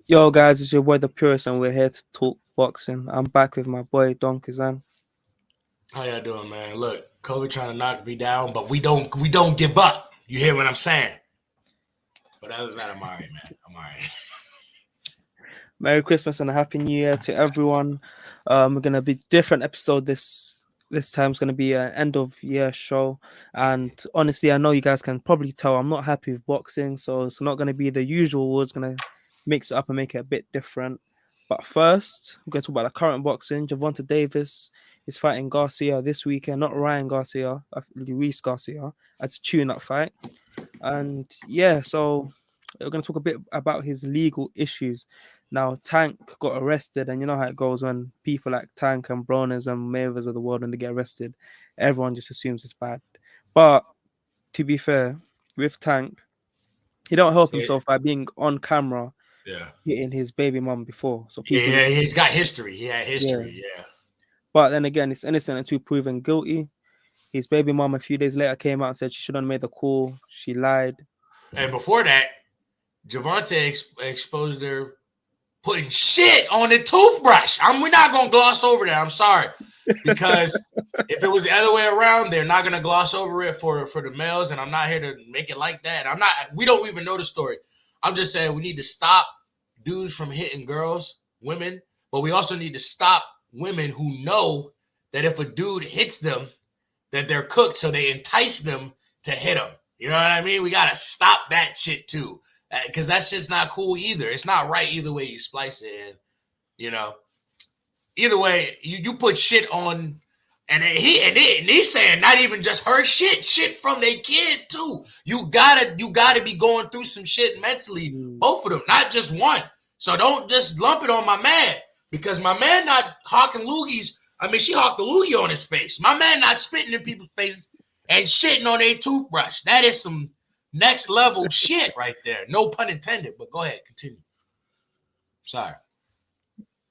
Yo, guys, it's your boy the Purist, and we're here to talk boxing. I'm back with my boy Don Kazan. How y'all doing, man? Look, Kobe trying to knock me down, but we don't give up. You hear what I'm saying? But other than that, I'm all right, man. I'm all right. Merry Christmas and a Happy New Year to everyone. We're gonna be different episode this time. It's gonna be an end of year show, and honestly, I know you guys can probably tell I'm not happy with boxing, so it's not gonna be the usual. We're gonna mix it up and make it a bit different. But first, we're gonna talk about the current boxing. Gervonta Davis is fighting Garcia this weekend, not Ryan Garcia, Luis Garcia. It's a tune-up fight, and yeah, so we're going to talk a bit about his legal issues. Now, Tank got arrested, and you know how it goes when people like Tank and Browners and Mayweathers of the world, when they get arrested, everyone just assumes it's bad. But to be fair, with Tank, he don't help himself by being on camera hitting his baby mom before. So people yeah, he's got history. He had history, yeah. But then again, it's innocent until proven guilty. His baby mom a few days later came out and said she shouldn't have made the call. She lied. And before that, Gervonta exposed her putting shit on the toothbrush. We're not gonna gloss over that. I'm sorry, because if it was the other way around, they're not gonna gloss over it for the males. And I'm not here to make it like that. We don't even know the story. I'm just saying we need to stop dudes from hitting girls, women, but we also need to stop women who know that if a dude hits them, that they're cooked, so they entice them to hit them. You know what I mean? We gotta stop that shit too, because that's just not cool either. It's not right either way you splice it in. You know, either way, you put shit on, and he's saying not even just her shit from their kid too. You gotta be going through some shit mentally, both of them, not just one. So don't just lump it on my man, because my man not hawking loogies. I mean, she hawked the loogie on his face. My man not spitting in people's faces and shitting on their toothbrush. That is some next level shit right there. No pun intended, but go ahead, continue. Sorry.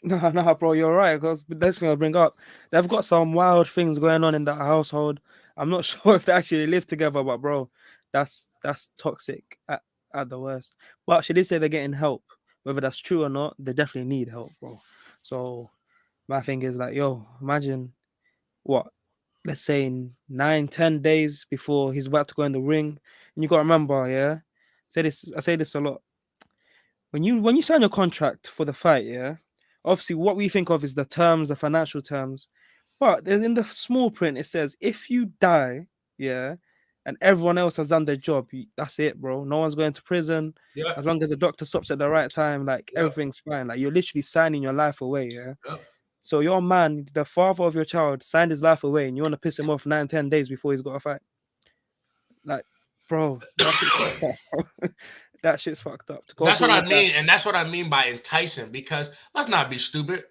No, bro, you're right. Because the next thing I'll bring up, they've got some wild things going on in that household. I'm not sure if they actually live together, but bro, that's toxic at the worst. But she did say they're getting help. Whether that's true or not, they definitely need help, bro. So my thing is like, yo, imagine what, let's say in 9-10 days before he's about to go in the ring. And you gotta remember, I say this a lot. When you sign your contract for the fight, obviously what we think of is the terms, the financial terms. But in the small print, it says if you die, and everyone else has done their job, that's it, bro. No one's going to prison. Yeah. As long as the doctor stops at the right time, like everything's fine. Like you're literally signing your life away, So your man, the father of your child, signed his life away, and you want to piss him off 9-10 days before he's got a fight. Like, bro, that shit's fucked up. That's what I mean, and that's what I mean by enticing. Because let's not be stupid.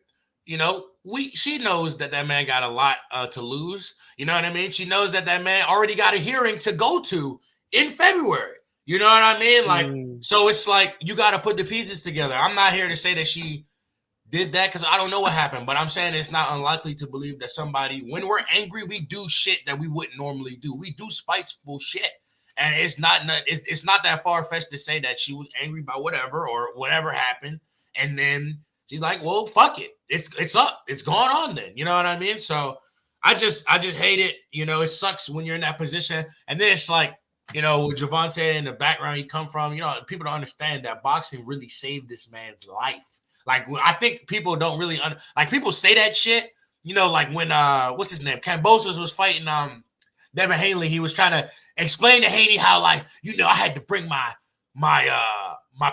You know, she knows that man got a lot to lose. You know what I mean? She knows that man already got a hearing to go to in February. You know what I mean? Like, so it's like you got to put the pieces together. I'm not here to say that she did that, because I don't know what happened, but I'm saying it's not unlikely to believe that somebody, when we're angry, we do shit that we wouldn't normally do. We do spiteful shit. And it's not that far-fetched to say that she was angry by whatever or whatever happened. And then she's like, well, fuck it. It's up. It's going on then. You know what I mean? So I just hate it. You know, it sucks when you're in that position. And then it's like, you know, with Gervonta in the background he come from, you know, people don't understand that boxing really saved this man's life. Like, I think people don't really like, people say that shit, you know, like when what's his name? Cambosos was fighting Devin Haney. He was trying to explain to Haney how, like, you know, I had to bring my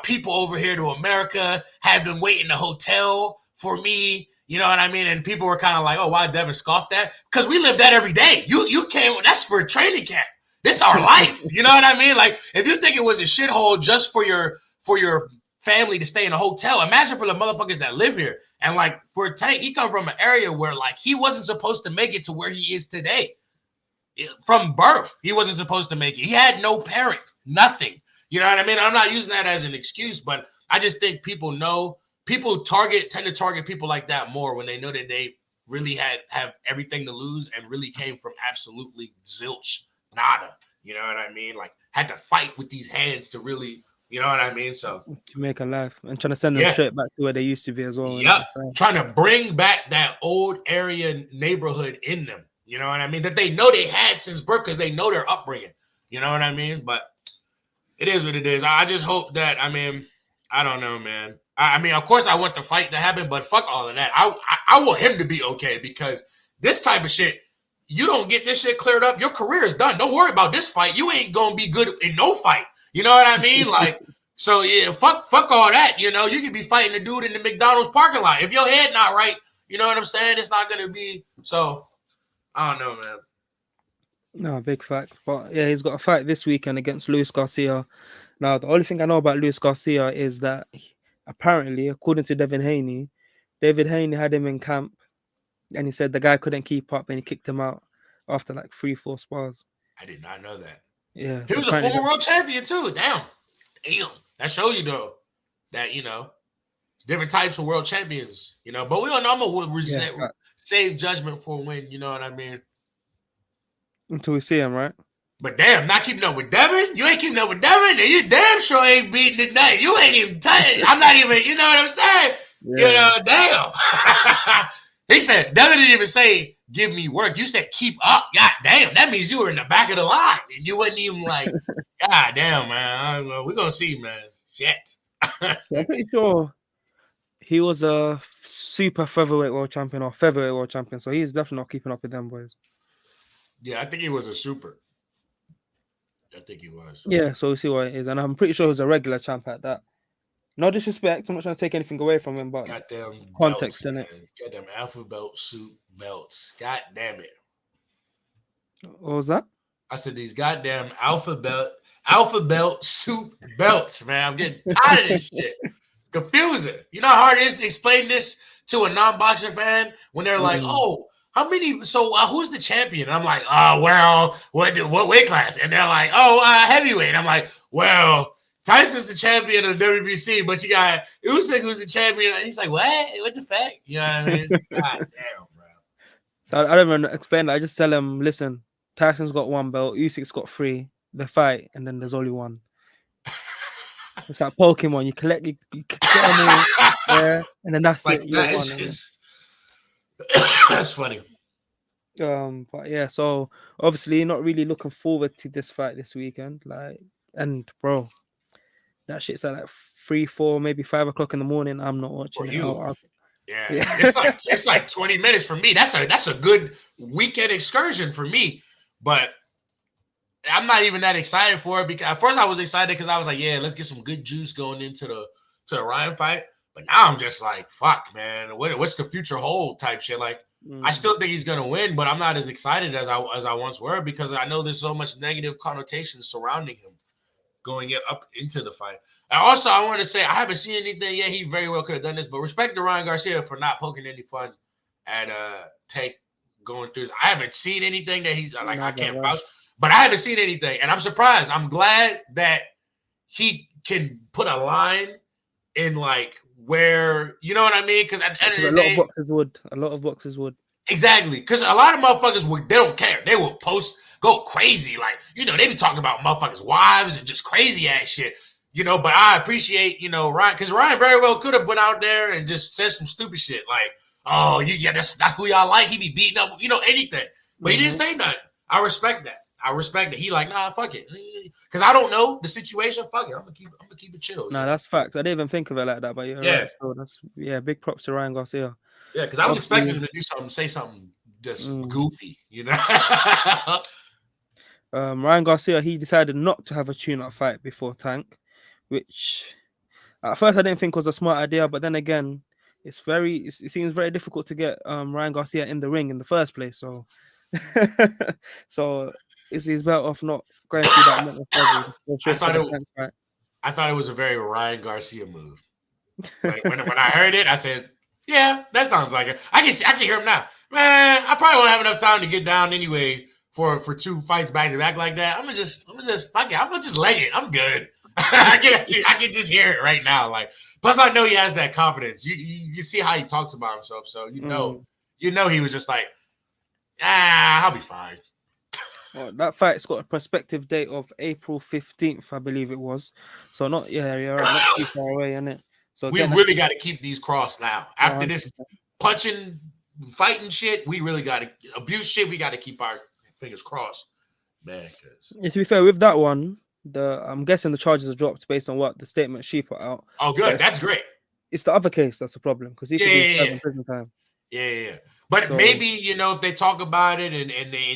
people over here to America, had been waiting in the hotel for me. You know what I mean? And people were kind of like, oh, why Devin scoffed that? Because we live that every day. You came, that's for a training camp. This our life. You know what I mean? Like, if you think it was a shithole just for your family to stay in a hotel, imagine for the motherfuckers that live here. And like for Tank, he come from an area where like he wasn't supposed to make it to where he is today. From birth, he wasn't supposed to make it. He had no parent, nothing. You know what I mean? I'm not using that as an excuse, but I just think people tend to target people like that more when they know that really have everything to lose and really came from absolutely zilch, nada. You know what I mean? Like had to fight with these hands to really, you know what I mean? So to make a life and trying to send them yeah, straight back to where they used to be as well. And yep, it's sad. trying to bring back that old area neighborhood in them. You know what I mean? That they know they had since birth because they know their upbringing. You know what I mean? But it is what it is. I just hope that, I mean, I don't know, man. I mean, of course I want the fight to happen, but fuck all of that. I want him to be okay because this type of shit, you don't get this shit cleared up, your career is done. Don't worry about this fight. You ain't gonna be good in no fight. You know what I mean? Like, so yeah, fuck all that. You know, you could be fighting a dude in the McDonald's parking lot. If your head not right, you know what I'm saying? It's not gonna be. So I don't know, man. No, big fact. But yeah, he's got a fight this weekend against Luis Garcia. Now, the only thing I know about Luis Garcia is that apparently, according to David Haney had him in camp and he said the guy couldn't keep up and he kicked him out after like 3-4 spars. I did not know that. Yeah. He So was a former world champion too. Damn. That show you though that different types of world champions. But we don't know. I'm gonna save judgment for when. You know what I mean? Until we see him, right? But damn, not keeping up with Devin? You ain't keeping up with Devin? And you damn sure ain't beating it night. You ain't even I'm not even, you know what I'm saying? Yeah. Damn. He said, Devin didn't even say, give me work. You said, keep up. God damn. That means you were in the back of the line. And you wasn't even like, God damn, man. I don't know. We're going to see, man. Shit. I'm pretty sure he was a super featherweight world champion or featherweight world champion. So he's definitely not keeping up with them boys. Yeah, I think he was a super. I think he was. Yeah, so we'll see what it is. And I'm pretty sure he's a regular champ at that. No disrespect. I'm not trying to take anything away from him, but goddamn context belts, in it. Goddamn alpha belt suit belts. God damn it. What was that? I said these goddamn alpha belt suit belts, man. I'm getting tired of this shit. Confusing. You know how hard it is to explain this to a non-boxer fan when they're like, oh, how many? So who's the champion? And I'm like, oh, well, what weight class? And they're like, oh, heavyweight. And I'm like, well, Tyson's the champion of WBC, but you got Usyk who's the champion. And he's like, what? What the fuck? You know what I mean? God damn, bro. So I don't even explain that. I just tell him, listen, Tyson's got 1 belt, Usyk's got 3. The fight, and then there's only 1. It's like Pokemon. You collect, you get them all, yeah, and then that's like it. That's funny. But yeah, so obviously not really looking forward to this fight this weekend. Like, and bro, that shit's at like 3, 4, maybe 5 o'clock in the morning. I'm not watching it. Yeah. It's like 20 minutes for me. That's a good weekend excursion for me. But I'm not even that excited for it because at first I was excited because I was like, yeah, let's get some good juice going into the Ryan fight. But now I'm just like, fuck, man, what's the future hold type shit? Like, I still think he's gonna win, but I'm not as excited as I once were because I know there's so much negative connotations surrounding him going up into the fight. And also, I want to say I haven't seen anything yet. He very well could have done this, but respect to Ryan Garcia for not poking any fun at Tank going through. I haven't seen anything that he's like. I can't vouch. But I haven't seen anything, and I'm surprised. I'm glad that he can put a line in like where, you know what I mean? Because at the end of the day, a lot of boxers would. Exactly, because a lot of motherfuckers they don't care. They will go crazy, like they be talking about motherfuckers' wives and just crazy ass shit, But I appreciate Ryan, because Ryan very well could have went out there and just said some stupid shit like, "Oh, that's not who y'all like." He be beating up, anything, but he didn't say nothing. I respect that. He like, nah, fuck it, because I don't know the situation. Fuck it, I'm gonna keep it chill. Nah, that's fact. I didn't even think of it like that, but you're right. So that's big props to Ryan Garcia. Yeah, because I was expecting him to do something, say something just goofy, Ryan Garcia, he decided not to have a tune-up fight before Tank, which at first I didn't think was a smart idea, but then again, it seems very difficult to get Ryan Garcia in the ring in the first place. So, so he's better off not going through that mental struggle. I thought it was a very Ryan Garcia move. Like, when I heard it, I said, yeah, that sounds like it. I can hear him now. Man, I probably won't have enough time to get down anyway for 2 fights back to back like that. I'm gonna just fuck it. I'm gonna just leg it. I'm good. I can just hear it right now. Like, plus I know he has that confidence. You see how he talks about himself, so You know, he was just like, I'll be fine. Well, that fight's got a prospective date of April 15th, I believe it was. So not you're right, not too far away, isn't it? So We again, really got to keep these crossed now. After this 100%. punching, fighting shit, we really got to abuse shit. We got to keep our fingers crossed, man. Because Yeah, to be fair, with that one, I'm guessing the charges are dropped based on what the statement she put out. oh, good, But that's great. it's the other case that's the problem because he Yeah, should be yeah, yeah, serving prison time. yeah. But So maybe if they talk about it and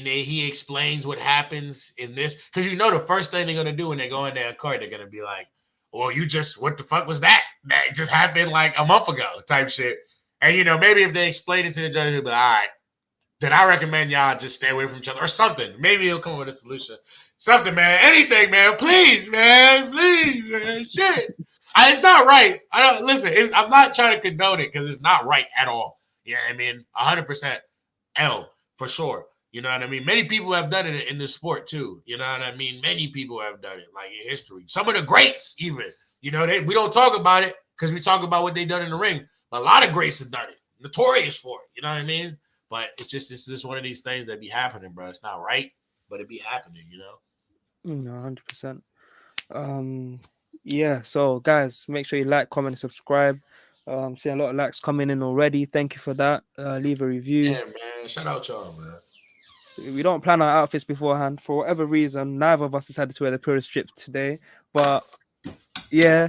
he explains what happens in this, because the first thing they're gonna do when they go in their court, they're gonna be like, "Well, what the fuck was that? That just happened like a month ago," type shit. And maybe if they explain it to the judge, they'll be like, "All right, then I recommend y'all just stay away from each other or something." Maybe he'll come up with a solution. Something, man. Anything, man. Please, man. Please, man. Shit. It's not right. I don't listen. I'm not trying to condone it because it's not right at all. Yeah, I mean, 100% L for sure. You know what I mean? Many people have done it in this sport too. You know what I mean? Many people have done it, like in history. Some of the greats, even. We don't talk about it because we talk about what they done in the ring. But a lot of greats have done it. Notorious for it. You know what I mean? But it's just one of these things that be happening, bro. It's not right, but it be happening. no, 100%. Yeah. So guys, make sure you like, comment, and subscribe. Seeing a lot of likes coming in already. Thank you for that. Leave a review. Yeah, man. Shout out y'all, man. We don't plan our outfits beforehand for whatever reason. Neither of us decided to wear the Purist strip today, but yeah,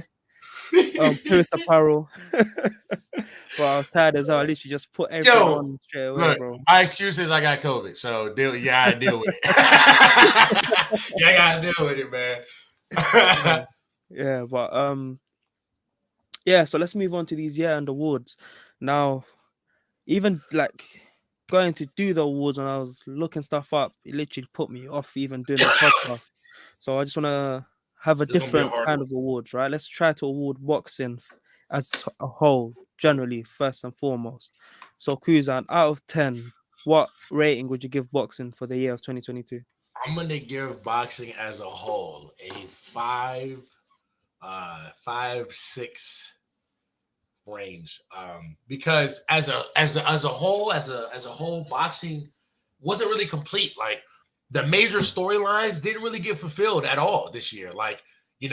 Purist apparel. But I was tired as hell. I literally just put everything Yo, on straight away, look, bro. my excuse is I got COVID, so you gotta deal with it. Yeah, I gotta deal with it, man. Yeah, but yeah. So let's move on to these year-end awards. Now, even like going to do the awards when I was looking stuff up, it literally put me off even doing the podcast. So I just want to have a This is gonna be a different hard kind one. of awards, right? Let's try to award boxing as a whole, generally, first and foremost. So, Kuzan, out of 10, what rating would you give boxing for the year of 2022? I'm gonna give boxing as a whole a 5.6 range. Because as a whole, boxing wasn't really complete. Like the major storylines didn't really get fulfilled at all this year. Like, we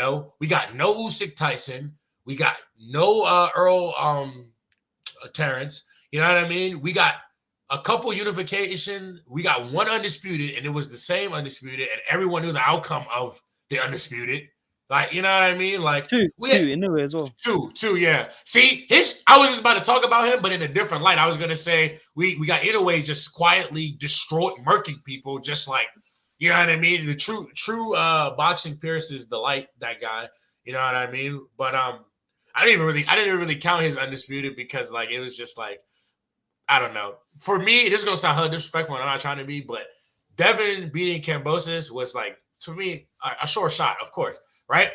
got no Usyk Tyson, we got no Earl Terrence. You know what I mean? We got a couple unification. We got one undisputed, and it was the same undisputed, and everyone knew the outcome of the undisputed. Like, you know what I mean? Like Two we had in a way as well. two, yeah. See, I was just about to talk about him, but in a different light. I was gonna say we got Inoue just quietly murking people, just like, you know what I mean? The true boxing Purist is the light, that guy. You know what I mean? But I didn't even really count his undisputed because like it was just like, I don't know. For me, this is gonna sound hella disrespectful, and I'm not trying to be, but Devin beating Kambosos was like, to me, a short shot, of course, right?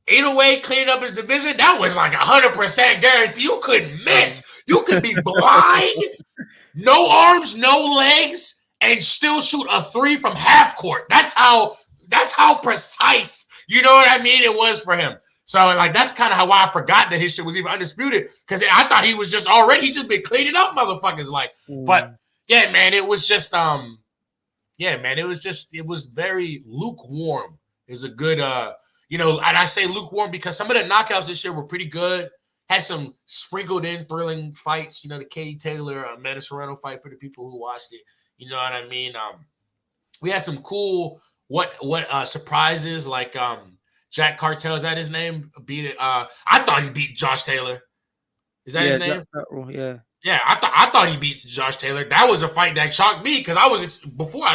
Either way, cleaning up his division, that was like 100% guarantee. You couldn't miss. You could be blind, no arms, no legs, and still shoot a 3 from half court. That's how precise, you know what I mean, it was for him. So like that's kind of how I forgot that his shit was even undisputed, because I thought he was just already, he just been cleaning up motherfuckers like. But yeah, man, it was just it was very lukewarm. Is a good and I say lukewarm because some of the knockouts this year were pretty good. Had some sprinkled in thrilling fights, the Katie Taylor, Amanda Serrano fight for the people who watched it. You know what I mean? We had some cool surprises, like Jack Cartel, is that his name? I thought he beat Josh Taylor. Is that his name? Yeah. Yeah, I thought he beat Josh Taylor. That was a fight that shocked me because I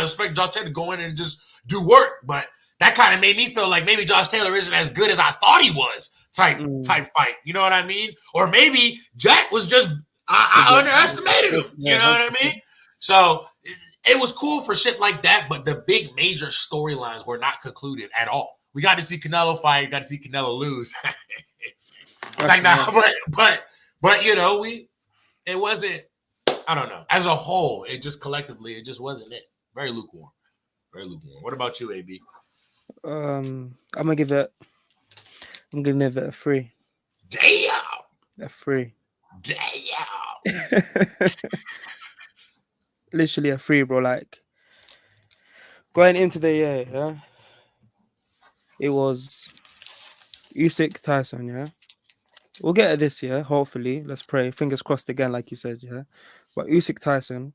expected Josh Taylor to go in and just do work, but that kind of made me feel like maybe Josh Taylor isn't as good as I thought he was. Type fight, you know what I mean? Or maybe Jack was just I underestimated him. You know what I mean? So it was cool for shit like that, but the big major storylines were not concluded at all. We got to see Canelo fight, got to see Canelo lose. It's like nah, but it wasn't. I don't know. As a whole, it just collectively, it just wasn't it. Very lukewarm. Very lukewarm. What about you, AB? I'm gonna give it a 3. Damn. A 3. Damn. literally a free, bro. Like going into the year, yeah, it was Usyk Tyson, yeah. We'll get it this year, hopefully. Let's pray. Fingers crossed again, like you said, yeah. But Usyk Tyson,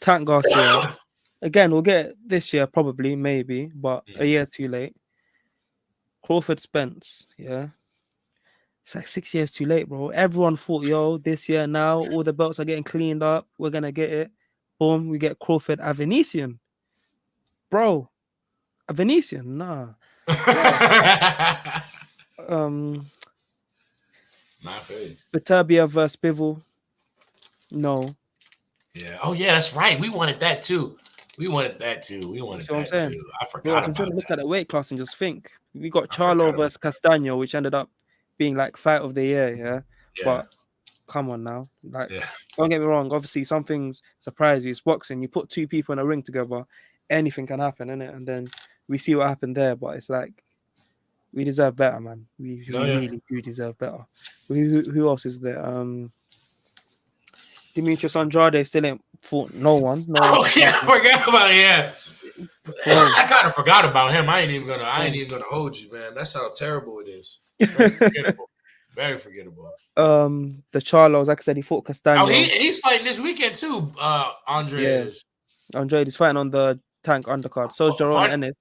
Tank Garcia, again, we'll get it this year, probably, maybe, but a year too late. Crawford Spence, yeah. It's like 6 years too late, bro. Everyone thought, yo, this year now, all the belts are getting cleaned up. We're gonna get it. Boom, we get Crawford a Venetian. Bro, a Venetian? Nah. What? Um My face. Viterbia versus Bivol. No. Yeah. Oh yeah, that's right. We wanted that too. We wanted that too. We You wanted see what I'm that too. saying? I Bro, forgot I'm trying about to look that. at the weight class and just think. We got I forgot Charlo about versus Castano, which ended up being like fight of the year, yeah. yeah. But come on now. Like, Yeah. don't get me wrong. Obviously, some things surprise you. It's boxing. You put two people in a ring together, anything can happen, innit? And then we see what happened there. But it's like we deserve better, man. No, We yeah. really do deserve better. Who else is there? Demetrius Andrade still ain't fought no one. No one Oh can yeah, fight I him. forgot about it. Yeah. Bro. I kind of forgot about him. I ain't Bro. even gonna hold you, man. That's how terrible it is. Very forgettable. Very forgettable. The Charlos, like I said, he fought Oh, Castano. he's fighting this weekend too. Andre Yeah. is. Andrade is fighting on the Tank undercard. So is Jerona Fun, Ennis.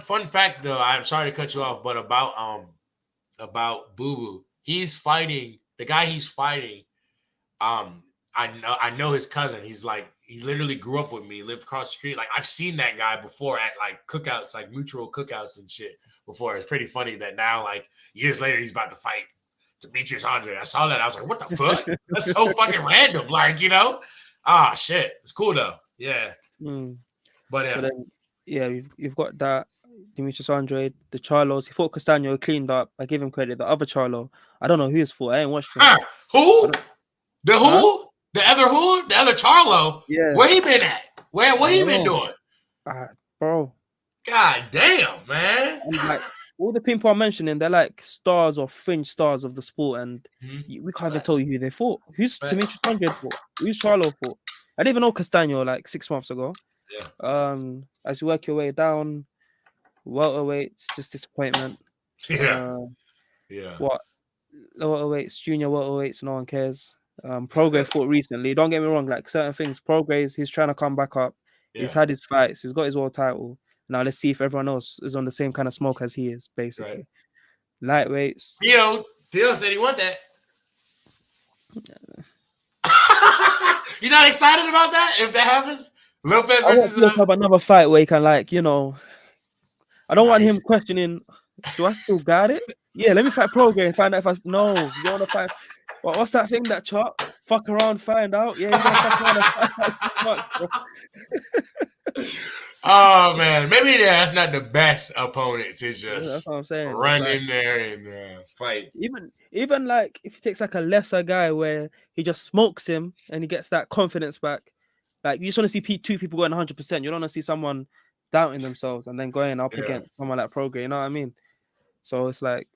fun fact though. I'm sorry to cut you off, but about Boo Boo. He's fighting the guy. He's fighting. I know his cousin. He's like he literally grew up with me, lived across the street. Like I've seen that guy before at like cookouts, like mutual cookouts and shit before. It's pretty funny that now, like years later, he's about to fight Demetrius Andre. I saw that. I was like, what the fuck? That's so fucking random. Like, ah shit. It's cool though. Yeah. Mm. But So yeah. then, yeah, you've got that Demetrius Andrade, the Charlos. He fought Castano, cleaned up. I give him credit. The other Charlo, I don't know who he's for. I ain't watched him. Huh. I Who? don't, The huh? who? The other who? The other Charlo? Yeah, Where he been at? What I he don't been know. doing? Bro, God damn, man. and like all the people I'm mentioning, they're like stars or fringe stars of the sport, and we can't even tell Facts. you who they fought. Who's Facts. Demetrius Andrade fought? Who's Charlo fought? I didn't even know Castano like 6 months ago. Yeah. As you work your way down, welterweights, just disappointment. Yeah. Uh, Yeah. what welterweights, junior welterweights, no one cares. Prograis fought recently. Don't get me wrong, like certain things, Prograis, he's trying to come back up. He's Yeah. had his fights, he's got his world title. Now let's see if everyone else is on the same kind of smoke as he is, Right. basically. Lightweights. Theo said he want that. You not excited about that if that happens? Lopez I want versus to have another fight where he can like, I don't Nah, want him questioning, do I still got it? Yeah, let me fight Prograis and find out if no, you don't want to fight. What's that thing that chart? Fuck around, find out. Yeah, you're gonna fuck around and find out 6 months, bro. Oh man, maybe that's not the best opponent to Yeah, that's just what I'm saying. It's run like in there and fight. even like if he takes like a lesser guy where he just smokes him and he gets that confidence back. Like you just want to see two people going 100%. You don't want to see someone doubting themselves and then going up Yeah. against someone like Prograis. You know what I mean? So it's like,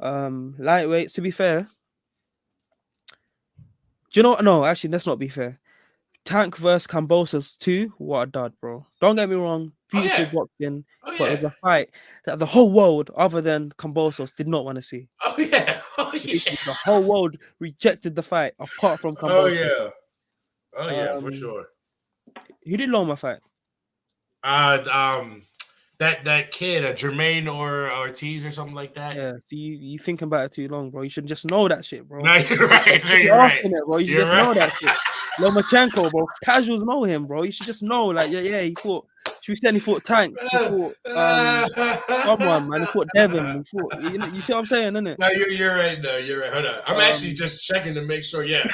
lightweights. To be fair, do you know what? No, actually, let's not be fair. Tank versus Cambosos 2, what a dud, bro. Don't get me wrong, Oh beautiful yeah. boxing, Oh but it yeah. was a fight that the whole world, other than Cambosos, did not want to see. Oh yeah. Oh yeah. Literally, the whole world rejected the fight, apart from Oh Cambosos. yeah. Oh yeah, for Um, sure. who did Loma fight? That kid, Jermaine or Ortiz or something like that. Yeah, see, you thinking about it too long, bro. You should just know that shit, bro. No, you're right. No, If you're you're right. asking it, bro, you should You're just know right. that shit. Lomachenko, bro. Casuals know him, bro. You should just know, like, yeah, he fought. Should we say he fought Tank? He fought someone, man. He fought Devin. He fought. You see what I'm saying, innit? No, you're right. No, you're right. Hold on. I'm actually just checking to make sure. Yeah,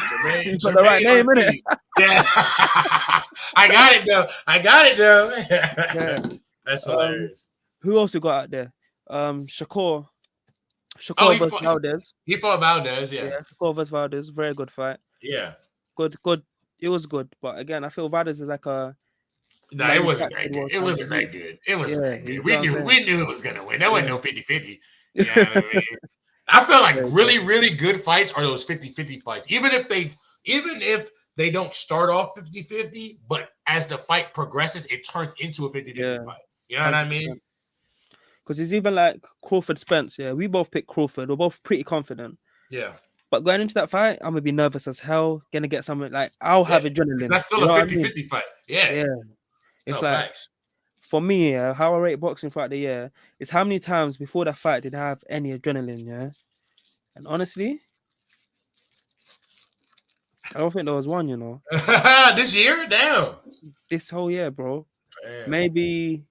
You got the right Jermaine name, innit? Ortiz. Yeah, I got it though. Yeah. That's hilarious. Who else you got out there? Shakur. Oh, Shakur versus Valdez. he fought Valdez. Yeah, Yeah, Shakur versus Valdez. Very good fight. yeah. Good. It was good, but again, I feel Valdez is like a No, it wasn't that manufactured good. world It wasn't champion. that good. It wasn't Yeah, that you good. see what I'm saying? We knew it was gonna win. That wasn't Yeah. no 50-50. You know what I mean? I feel like Very really, good. really good fights are those 50-50 fights. Even if they don't start off 50-50, but as the fight progresses, it turns into a 50-50 Yeah, fight. You know what I mean? 100%. Because it's even like Crawford Spence. Yeah, we both picked Crawford. We're both pretty confident. Yeah. But going into that fight, I'm gonna be nervous as hell. Gonna get something like I'll Yeah. have adrenaline. That's still You a know what I mean? 50-50 fight. Yeah. Yeah. No, It's like facts. for me, yeah, how I rate boxing throughout the year is how many times before that fight did I have any adrenaline, yeah? And honestly, I don't think there was one, This year? Damn. this whole year, bro. Damn. Maybe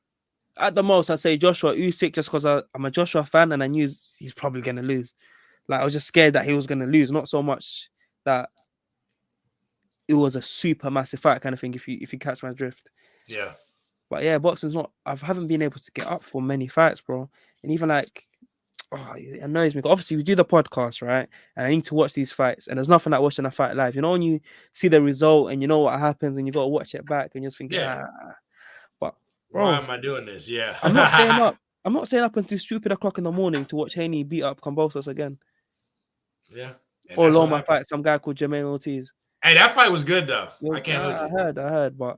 at the most I'd say Joshua Usyk just because I'm a Joshua fan and I knew he's probably gonna lose. Like I was just scared that he was gonna lose, not so much that it was a super massive fight kind of thing. If you catch my drift. Yeah. But yeah, boxing's not. I haven't been able to get up for many fights, bro. And even like, oh, it annoys me. Obviously, we do the podcast, right? And I need to watch these fights. And there's nothing like watching a fight live. You know, when you see the result and you know what happens, and you got to watch it back, and you're just thinking, Yeah. But Why bro, am I doing this? Yeah. I'm not staying up. I'm not staying up until stupid o'clock in the morning to watch Haney beat up Kambosos again, Yeah. And or that's what Loma happened. fight some guy called Jermaine Ortiz. Hey, that fight was good though. I Well, can't hold you. I heard, but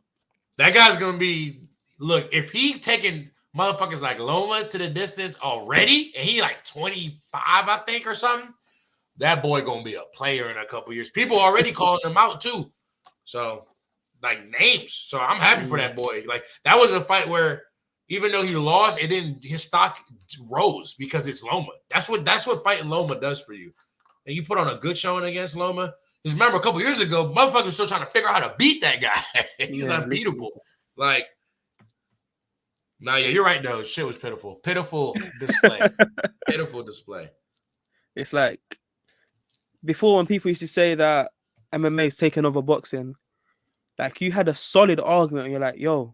That guy's gonna be look, if he taking motherfuckers like Loma to the distance already, and he like 25, I think, or something, that boy gonna be a player in a couple years. People already calling him out too. So, like names. So I'm happy for that boy. Like that was a fight where even though he lost, it didn't his stock rose because it's Loma. That's what fighting Loma does for you. And you put on a good showing against Loma. Because remember, a couple years ago, motherfuckers were still trying to figure out how to beat that guy. He's unbeatable. Like, nah, yeah, you're right, though. Shit was pitiful. Pitiful display. Pitiful display. it's like before when people used to say that MMA is taking over boxing, like you had a solid argument and you're like, yo,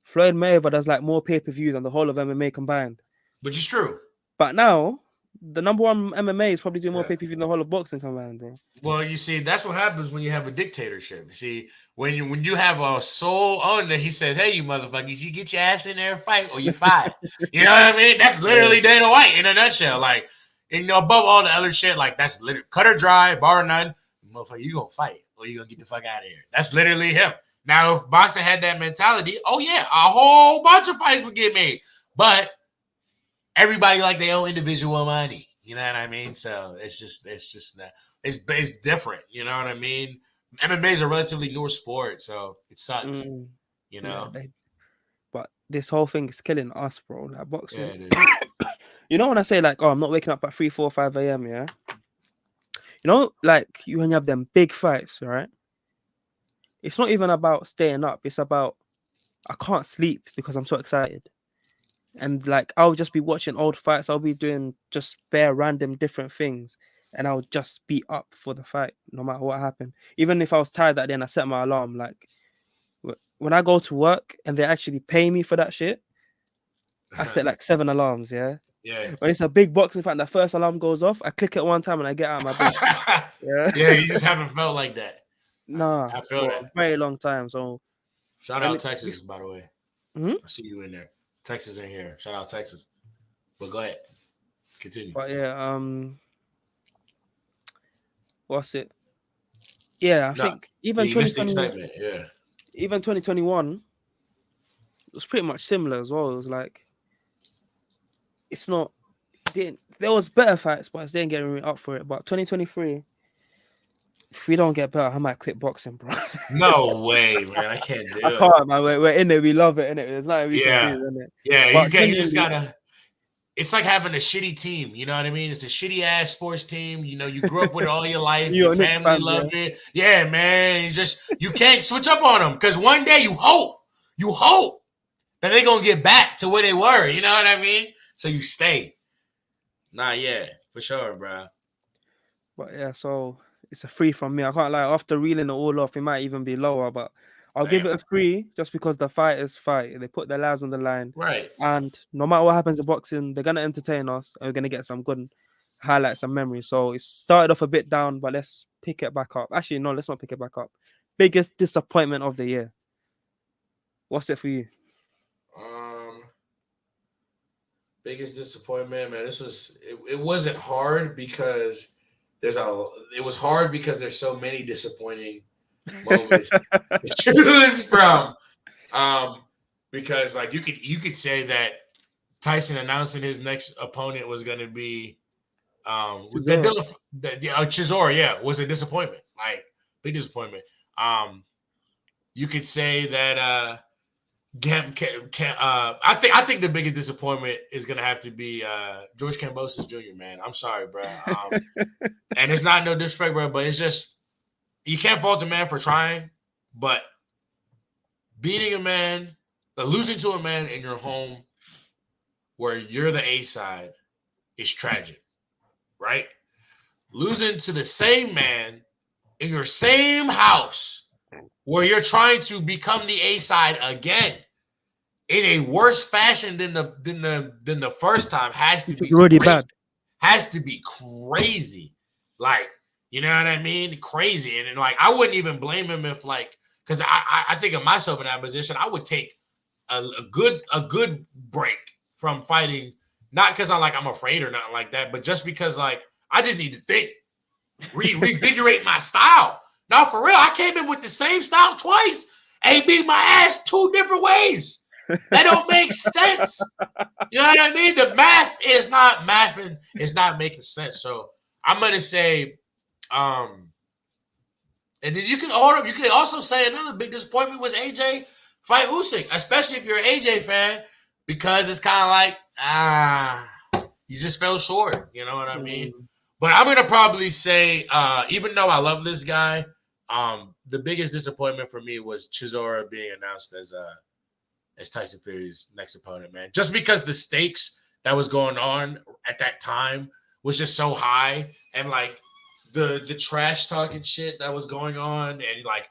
Floyd Mayweather does like more pay-per-view than the whole of MMA combined. Which is true. But now the number one MMA is probably doing more Yeah. pay-per-view than the whole of boxing combined, bro. Well, you see, that's what happens when you have a dictatorship. You see, when you have a sole owner, he says, "Hey, you motherfuckers, you get your ass in there and fight, or you fight." You know what I mean? That's literally Dana White in a nutshell. Like, and, above all the other shit, like that's literally cut or dry, bar none. Motherfucker, you gonna fight, or you gonna get the fuck out of here. That's literally him. Now, if boxing had that mentality, oh yeah, a whole bunch of fights would get made, but everybody like their own individual money. You know what I mean? So it's just it's different. You know what I mean? MMA is a relatively newer sport, so it sucks. You know? Yeah, but this whole thing is killing us, bro. Like boxing. Yeah, dude. You know when I say like, oh, I'm not waking up at 3, 4, 5 a.m. Yeah. You know, like you when you have them big fights, right? It's not even about staying up. It's about I can't sleep because I'm so excited. And like I'll just be watching old fights. I'll be doing just bare random different things, and I'll just be up for the fight no matter what happened. Even if I was tired that day and I set my alarm, like when I go to work and they actually pay me for that shit, I set like 7 alarms. Yeah. Yeah. When it's a big boxing fight, the first alarm goes off. I click it one time and I get out of my bed. Yeah. Yeah, you just haven't felt like that. Nah, I feel for that. a very long time. So shout out Texas, by the way. Mhm. I see you in there. Texas in here. Shout out Texas. But go ahead. Continue. But yeah, what's it? Yeah, I think even you missed the 2020, excitement. Yeah. even 2021 was pretty much similar as well. It was like it's not there was better fights, but I didn't get me up for it. But 2023, if we don't get better, I might quit boxing, bro. No way, man. I can't do I it. can't, man. We're in it. We love it, innit? There's nothing we can do, innit? Yeah, But you just gotta. It's like having a shitty team. You know what I mean? It's a shitty ass sports team. You know, you grew up with it all your life. Your family loved it. Yeah, man. You can't switch up on them because one day you hope that they're gonna get back to where they were. You know what I mean? So you stay. Nah, yeah, for sure, bro. But yeah, so it's a 3 from me. I can't lie. After reeling it all off, it might even be lower, but I'll give it a 3 just because the fighters fight. They put their lives on the line. Right. And no matter what happens in boxing, they're gonna entertain us and we're gonna get some good highlights and memories. So it started off a bit down, but let's pick it back up. Actually, no, let's not pick it back up. Biggest disappointment of the year. What's it for you? Biggest disappointment, man. It wasn't hard because it was hard because there's so many disappointing moments to choose from. Um, because like you could say that Tyson announcing his next opponent was going to be that Chisora. Dylan Chisora, yeah, was a disappointment, like big disappointment. Um, you could say that I think the biggest disappointment is gonna have to be George Kambosos Jr. Man, I'm sorry, bro. And it's not no disrespect, bro, but it's just you can't fault the man for trying, but beating a man, losing to a man in your home where you're the A side is tragic, right? Losing to the same man in your same house where you're trying to become the A side again in a worse fashion than the first time has to Which is be already crazy. bad. Has to be crazy. Like, you know what I mean? Crazy. And like I wouldn't even blame him if like because I think of myself in that position, I would take a good break from fighting, not because I'm afraid or nothing like that, but just because like I just need to think, revigorate my style. Now for real, I came in with the same style twice and beat my ass two different ways. That don't make sense. You know what I mean? The math is not mathing. It's not making sense. So I'm gonna say, and then you can also say another big disappointment was AJ fight Usyk, especially if you're an AJ fan, because it's kind of like you just fell short. You know what I mean? Mm. But I'm gonna probably say, even though I love this guy, the biggest disappointment for me was Chisora being announced as Tyson Fury's next opponent, man. Just because the stakes that was going on at that time was just so high, and like the trash talking shit that was going on, and like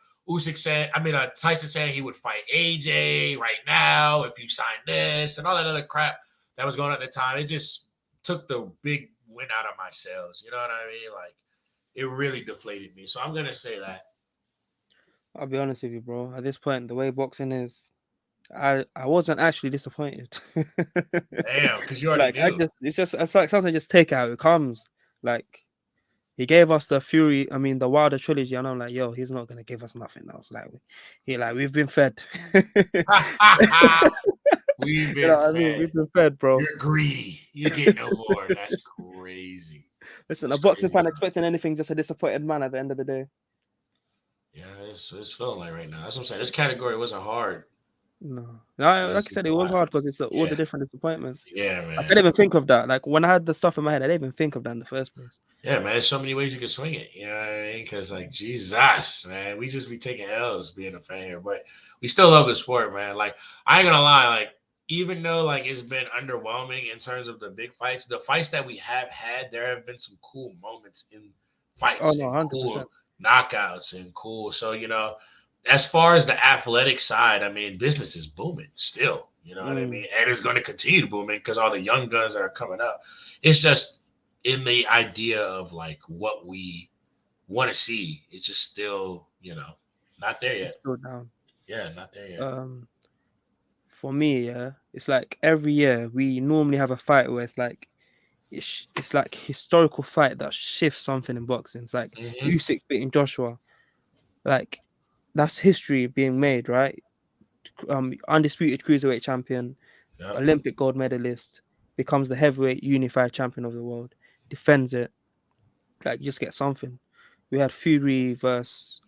Tyson saying he would fight AJ right now if you sign this, and all that other crap that was going on at the time. It just took the big win out of my sails. You know what I mean? Like it really deflated me. So I'm gonna say that. I'll be honest with you, bro. At this point, the way boxing is, I wasn't actually disappointed. Damn, because you already Like I knew. just, it's like sometimes just take it how it comes. Like he gave us the Fury, I mean the Wilder trilogy, and I'm like, yo, he's not gonna give us nothing else. Like we've been fed. We've You been know what I mean? fed. We've been fed, bro. You're greedy. You get no more. That's crazy. Listen, a That's boxing crazy. fan expecting anything, just a disappointed man at the end of the day. Yeah, it's feeling like right now. That's what I'm saying. This category wasn't hard. No, It's like I said, it was not. hard because it's all the Yeah. different disappointments. Yeah, I man. didn't even think of that. Like when I had the stuff in my head, I didn't even think of that in the first place. Yeah, man. There's so many ways you can swing it. You know what I mean? Because like Jesus, man, we just be taking L's being a fan here, but we still love the sport, man. Like I ain't gonna lie, like even though like it's been underwhelming in terms of the big fights, the fights that we have had, there have been some cool moments in Oh fights no, and 100%. cool knockouts and cool. So as far as the athletic side, I mean, business is booming still. You know what I Mm, mean? And it's going to continue booming because all the young guns that are coming up. It's just in the idea of like what we want to see. It's just still, not there it's yet. still down. Yeah, not there yet. Um, for me, yeah, it's like every year we normally have a fight where it's like it's like historical fight that shifts something in boxing. It's like Hmm. Usyk beating Joshua. Like that's history being made, right? Undisputed cruiserweight champion, Yep. Olympic gold medalist, becomes the heavyweight unified champion of the world, defends it. Like you just get something. We had Fury versus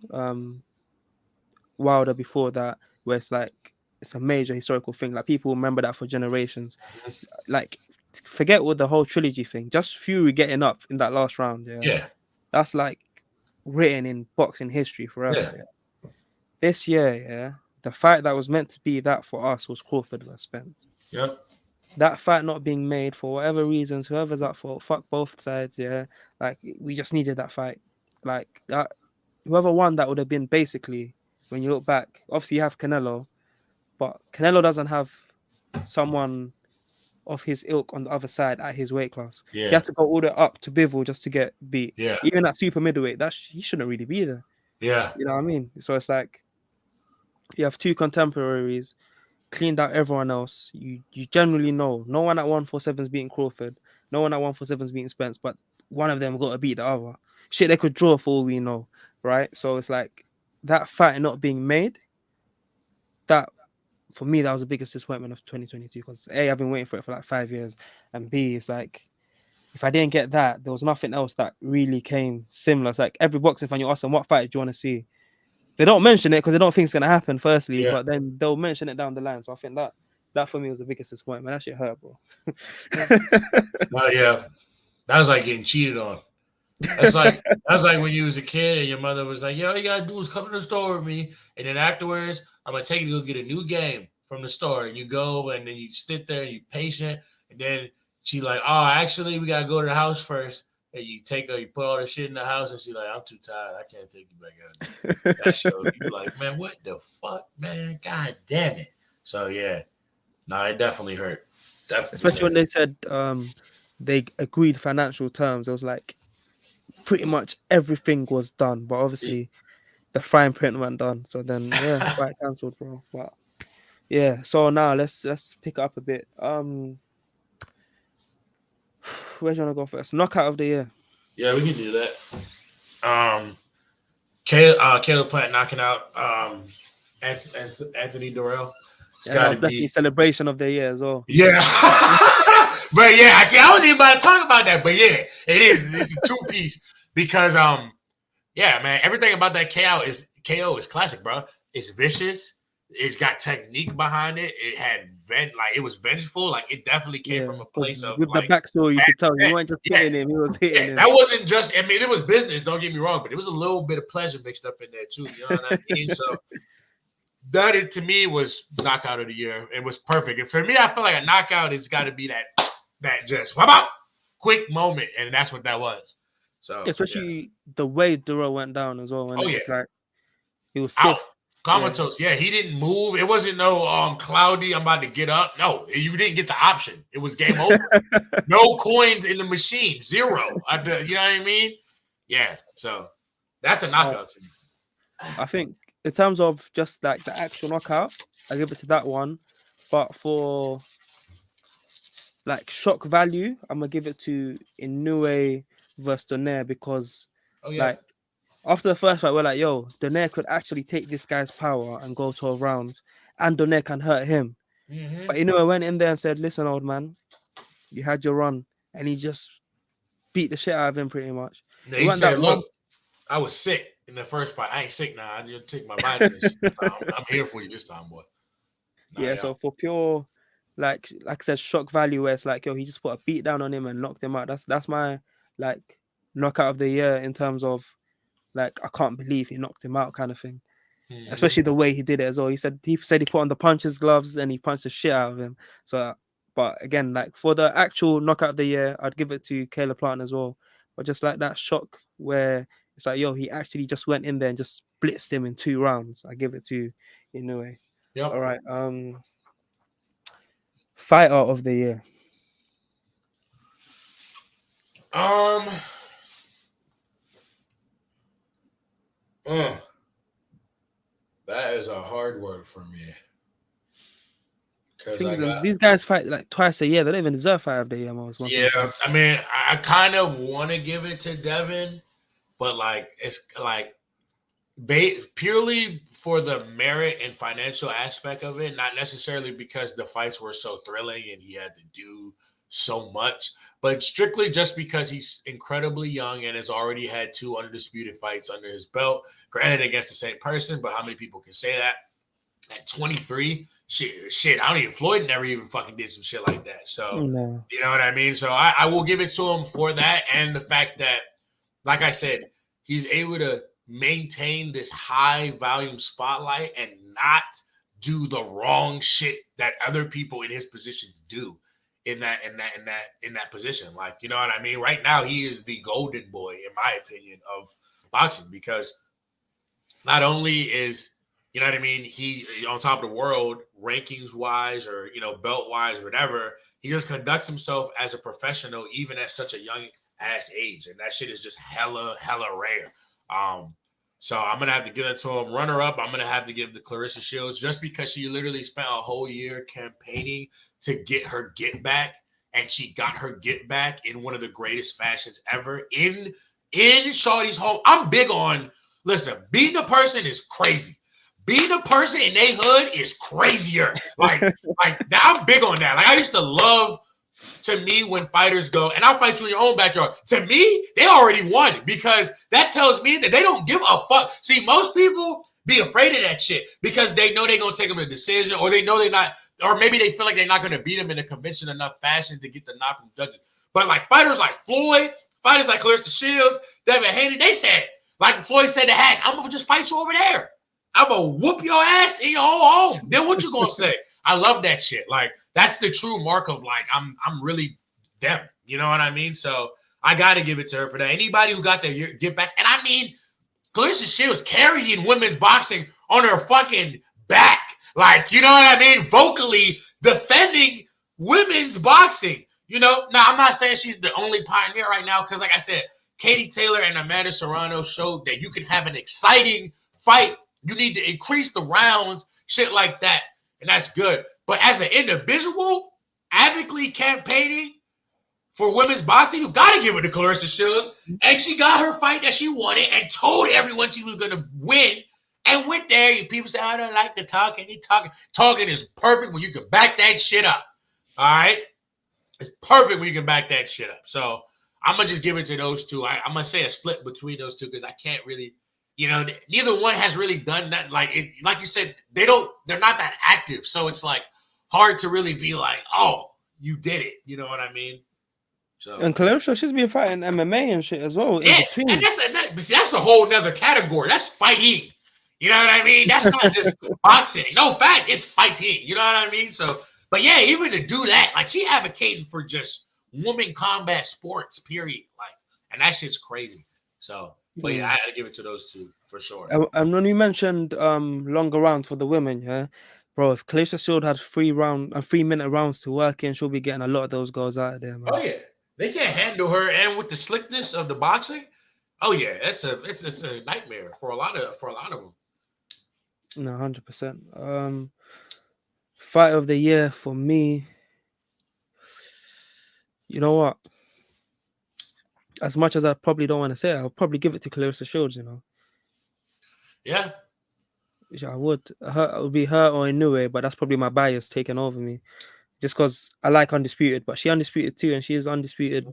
Wilder before that, where it's like it's a major historical thing. Like people remember that for generations. Like forget with the whole trilogy thing. Just Fury getting up in that last round, yeah. Yeah. That's like written in boxing history forever. Yeah. Yeah. This year, yeah, the fight that was meant to be that for us was Crawford versus Spence. Yep. That fight not being made for whatever reasons, whoever's at fault, fuck both sides, yeah. Like we just needed that fight. Like that whoever won that would have been basically when you look back, obviously you have Canelo, but Canelo doesn't have someone of his ilk on the other side at his weight class. He Yeah. had to go all the way up to Bivol just to get beat. Yeah. Even at super middleweight, he shouldn't really be there. Yeah. You know what I mean? So it's like you have two contemporaries, cleaned out everyone else. You generally know no one at 147 is beating Crawford, no one at 147 is beating Spence, but one of them got to beat the other. Shit, they could draw for all we know, right? So it's like that fight not being made, that for me that was the biggest disappointment of 2022 because A, I've been waiting for it for like 5 years, and B, it's like if I didn't get that, there was nothing else that really came similar. It's like every boxing fan you ask them what fight do you want to see, they don't mention it because they don't think it's gonna happen. Firstly, Yeah. but then they'll mention it down the line. So I think that for me was the biggest disappointment. That shit hurt, bro. Well, yeah, that was like getting cheated on. That's like when you was a kid and your mother was like, "Yo, all you gotta do is come to the store with me, and then afterwards, I'm gonna take you to go get a new game from the store." And you go, and then you sit there, and you patient, and then she like, "Oh, actually, we gotta go to the house first." And you take her, you put all the shit in the house, and she's like, "I'm too tired, I can't take you back out there." That show, you like, man, what the fuck, man? God damn it. So yeah, no, it definitely hurt. Definitely Especially hurt. when they said they agreed financial terms. It was like pretty much everything was done, but obviously the fine print went done. So then yeah, fight cancelled, bro. But yeah, so now let's pick it up a bit. Where do you wanna go first? Knockout of the year. Yeah, we can do that. Caleb Plant knocking out Anthony Durrell. It's Yeah, that got to was definitely be celebration of the year as well. yeah. But yeah, I see. I wasn't even about to talk about that, but yeah, it is. It's a two piece because yeah, man, everything about that KO is classic, bro. It's vicious. It's got technique behind it. It had it was vengeful. Like it definitely came Yeah, from a because place of with the like backstory, you could tell he yeah, weren't just yeah, hitting him; he was yeah, hitting that him. wasn't just. I mean, it was business. Don't get me wrong, but it was a little bit of pleasure mixed up in there too. You know what I mean? So that to me was knockout of the year. It was perfect. And for me, I feel like a knockout has got to be that just wow, quick moment, and that's what that was. So yeah. Especially the way Duro went down as well, and Oh yeah, it's like he was out. stiff. Yeah, Comatose. Yeah, he didn't move. It wasn't no cloudy. I'm about to get up. No, you didn't get the option. It was game over. No coins in the machine. Zero. You know what I mean? Yeah. So that's a uh, knockout to me. I think in terms of just like the actual knockout, I give it to that one. But for like shock value, I'm gonna give it to Inoue versus Donaire because Oh yeah. like after the first fight, we're like, yo, Donaire could actually take this guy's power and go 12 rounds, and Donaire can hurt him. But Mm-hmm. Inoue went in there and said, listen, old man, you had your run, and he just beat the shit out of him pretty much. It He went that said, one. "Look, I was sick in the first fight. I ain't sick now. I just take my vitamins. I'm here for you this time, boy." Nah, Yeah, yeah. so for pure like I said, shock value where it's like, yo, he just put a beat down on him and knocked him out. That's my like knockout of the year in terms of like I can't believe he knocked him out kind of thing. Mm-hmm. Especially the way he did it as well. He said he put on the puncher's gloves and he punched the shit out of him. So but again, like for the actual knockout of the year, I'd give it to Caleb Plant as well. But just like that shock where it's like, yo, he actually just went in there and just blitzed him in 2 rounds. I give it to Inoue. All Yep. right. Fighter of the year. Um. uh, that is a hard word for me because Thing I is, got. these guys fight like twice a year. They don't even deserve fighter of the year most of Yeah, the time. I mean, I kind of want to give it to Devin, but like it's like purely for the merit and financial aspect of it, not necessarily because the fights were so thrilling and he had to do so much, but strictly just because he's incredibly young and has already had two undisputed fights under his belt. Granted, against the same person, but how many people can say that? At 23, shit, I don't even Floyd never even fucking did some shit like that. So, No. you know what I mean? So I will give it to him for that and the fact that, like I said, he's able to maintain this high volume spotlight and not do the wrong shit that other people in his position do in that position. Like, you know what I mean? Right now, he is the golden boy, in my opinion, of boxing because not only is you know what I mean, he on top of the world rankings wise or belt wise, whatever. He just conducts himself as a professional, even at such a young ass age, and that shit is just hella rare. Um, so I'm gonna have to give it to him. Runner up, I'm gonna have to give the Clarissa Shields just because she literally spent a whole year campaigning to get her get back, and she got her get back in one of the greatest fashions ever in Shawty's home. I'm big on Listen, beating a person is crazy. Beating a person in their hood is crazier. Like I'm big on that. Like I used to love, to me, when fighters go, and I'll fight you in your own backyard. To me, they already won because that tells me that they don't give a fuck. See, most people be afraid of that shit because they know they're going to take them a decision, or they know they're not, or maybe they feel like they're not going to beat them in a convincing enough fashion to get the nod from judges. But like fighters like Floyd, fighters like Clarissa Shields, Devin Haney, they said, like Floyd said to Hack, I'm going to just fight you over there. I'm going to whoop your ass in your own home. Then what you going to say? I love that shit. Like, that's the true mark of, like, I'm really them. You know what I mean? So I got to give it to her for that. Anybody who got their get back. And I mean, Clarissa Shields carrying women's boxing on her fucking back. Like, you know what I mean? Vocally defending women's boxing. You know? Now, I'm not saying she's the only pioneer right now because, like I said, Katie Taylor and Amanda Serrano showed that you can have an exciting fight. You need to increase the rounds, shit like that. And that's good. But as an individual, advocacy campaigning for women's boxing, you got to give it to Clarissa Shields. And she got her fight that she wanted and told everyone she was going to win and went there. And people say, I don't like the talking. Talking is perfect when you can back that shit up. All right? It's perfect when you can back that shit up. So I'm going to just give it to those two. I'm going to say a split between those two because I can't really, you know, neither one has really done that. Like you said, they're not that active. So it's like hard to really be like, oh, you did it. You know what I mean? So And Clarissa, she's been fighting MMA and shit as well. yeah, In between. and that's a whole nother category. That's fighting. You know what I mean? That's not just boxing. No, fact, it's fighting. You know what I mean? So, but yeah, even to do that, like she advocating for just women combat sports, period. Like, and that shit's crazy. So, but yeah, I had to give it to those two for sure. And when you mentioned longer rounds for the women, yeah, bro, if Clarissa Shield had 3-minute rounds to work in, she'll be getting a lot of those girls out of there, man. Oh yeah, they can't handle her, and with the slickness of the boxing, oh yeah, it's a nightmare for a lot of them. No, 100%. Fight of the year for me. You know what? As much as I probably don't want to say it, I'll probably give it to Clarissa Shields, you know. Yeah. I would. It would be her or Inoue, but that's probably my bias taking over me. Just because I like Undisputed, but she Undisputed too, and she is Undisputed.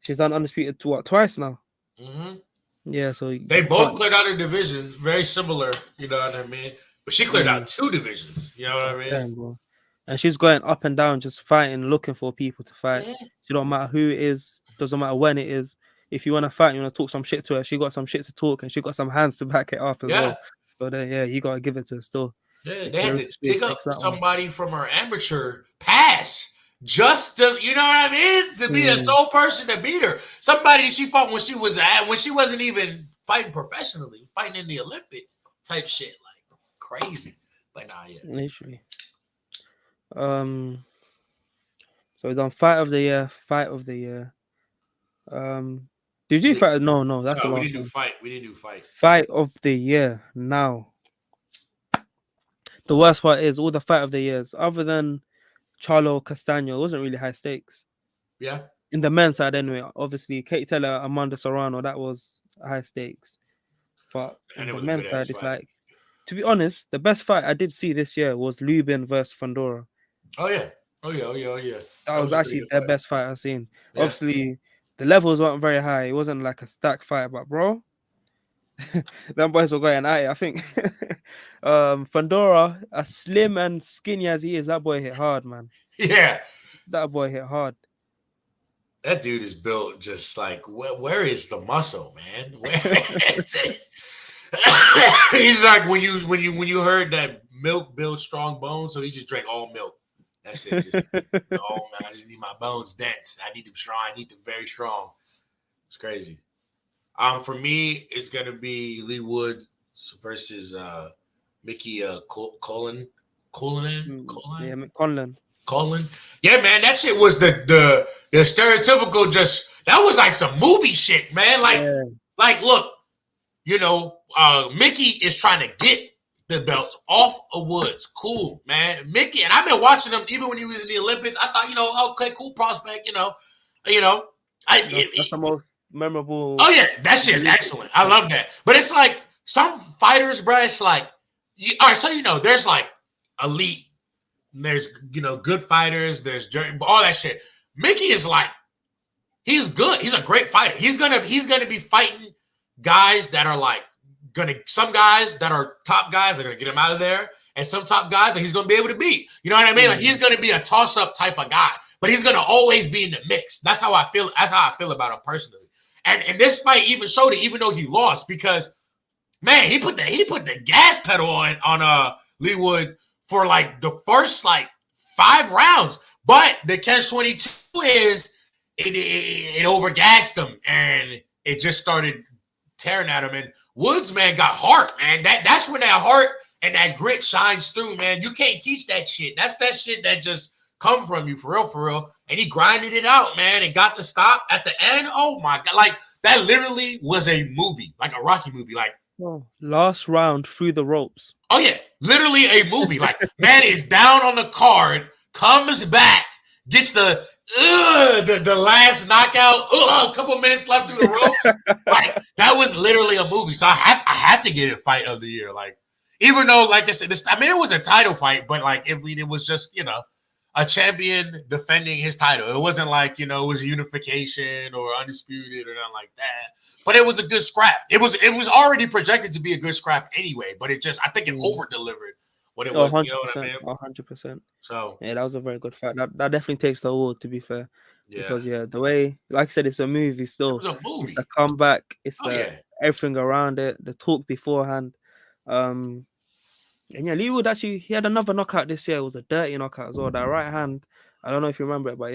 She's done Undisputed twice now. Mm-hmm. Yeah, so they both cleared out a division, very similar, you know what I mean? But she cleared out 2 divisions, you know what I mean? Yeah, bro. And she's going up and down, just fighting, looking for people to fight. Mm-hmm. It don't matter who it is, doesn't matter when it is. If you want to fight, you want to talk some shit to her, she got some shit to talk, and she got some hands to back it up as well. So then, yeah, you gotta give it to her still. Yeah, they had to dig up somebody from her amateur pass just to, you know what I mean, to be the sole person to beat her. Somebody she fought when she wasn't even fighting professionally, fighting in the Olympics type shit, like crazy. But nah, yeah, literally. So we done fight of the year. Did you fight? No, that's the last one. We didn't do fight. Fight of the year now. The worst part is all the fight of the years, other than Charlo Castano, it wasn't really high stakes. Yeah. In the men's side, anyway. Obviously, Katie Taylor, Amanda Serrano, that was high stakes. But in the men's side, it's like, to be honest, the best fight I did see this year was Lubin versus Fandora. Oh yeah. That was actually their best fight I've seen. Yeah. Obviously, the levels weren't very high. It wasn't like a stack fight, but bro, them boys were going at it. I think Fandora, as slim and skinny as he is, that boy hit hard, man. Yeah. That boy hit hard. That dude is built just like, where is the muscle, man? Where is it? He's like when you heard that milk builds strong bones, so he just drank all milk. That's it. Just, oh man, I just need my bones dense. I need them strong. I need them very strong. It's crazy. For me, it's gonna be Lee Woods versus Mickey Colin. Colin. Yeah, man, that shit was the stereotypical. Just that was like some movie shit, man. Like, look, you know, Mickey is trying to get the belts off of Woods. Cool, man. Mickey, and I've been watching him even when he was in the Olympics. I thought, you know, okay, cool prospect. You know, that's the most memorable. Oh yeah, that shit is excellent. I love that. But it's like some fighters, bro. It's like, all right. So there's like elite. There's good fighters. There's all that shit. Mickey is like, he's good. He's a great fighter. He's gonna be fighting guys that are like some guys that are top guys are gonna get him out of there, and some top guys that he's gonna be able to beat. You know what I mean? Like he's gonna be a toss-up type of guy, but he's gonna always be in the mix. That's how I feel. That's how I feel about him personally. And this fight even showed it, even though he lost, because man, he put the gas pedal on Lee Wood for like the first like 5 rounds. But the catch-22 is it overgassed him and it just started tearing at him. And Woods, man, got heart, man. That's when that heart and that grit shines through, man. You can't teach that shit. That's that shit that just come from you, for real. And he grinded it out, man, and got the stop at the end. Oh my God. Like that literally was a movie, like a Rocky movie. Like last round through the ropes. Oh yeah, literally a movie. Like man is down on the card, comes back, gets the last knockout. A couple minutes left through the ropes. Like that was literally a movie. So I have to get it fight of the year. Like even though, like I said, it was a title fight, but like it was just a champion defending his title. It wasn't like it was a unification or undisputed or nothing like that. But it was a good scrap. It was already projected to be a good scrap anyway. But I think it over delivered what it was. 100%, you know what I mean? 100%. So yeah, that was a very good fight. That definitely takes the award, to be fair. yeah, Because the way, like I said, it's a movie still. it was a movie. It's the comeback. It's everything around it. The talk beforehand. And Lee Wood actually, he had another knockout this year. It was a dirty knockout as well. That right hand, I don't know if you remember it, but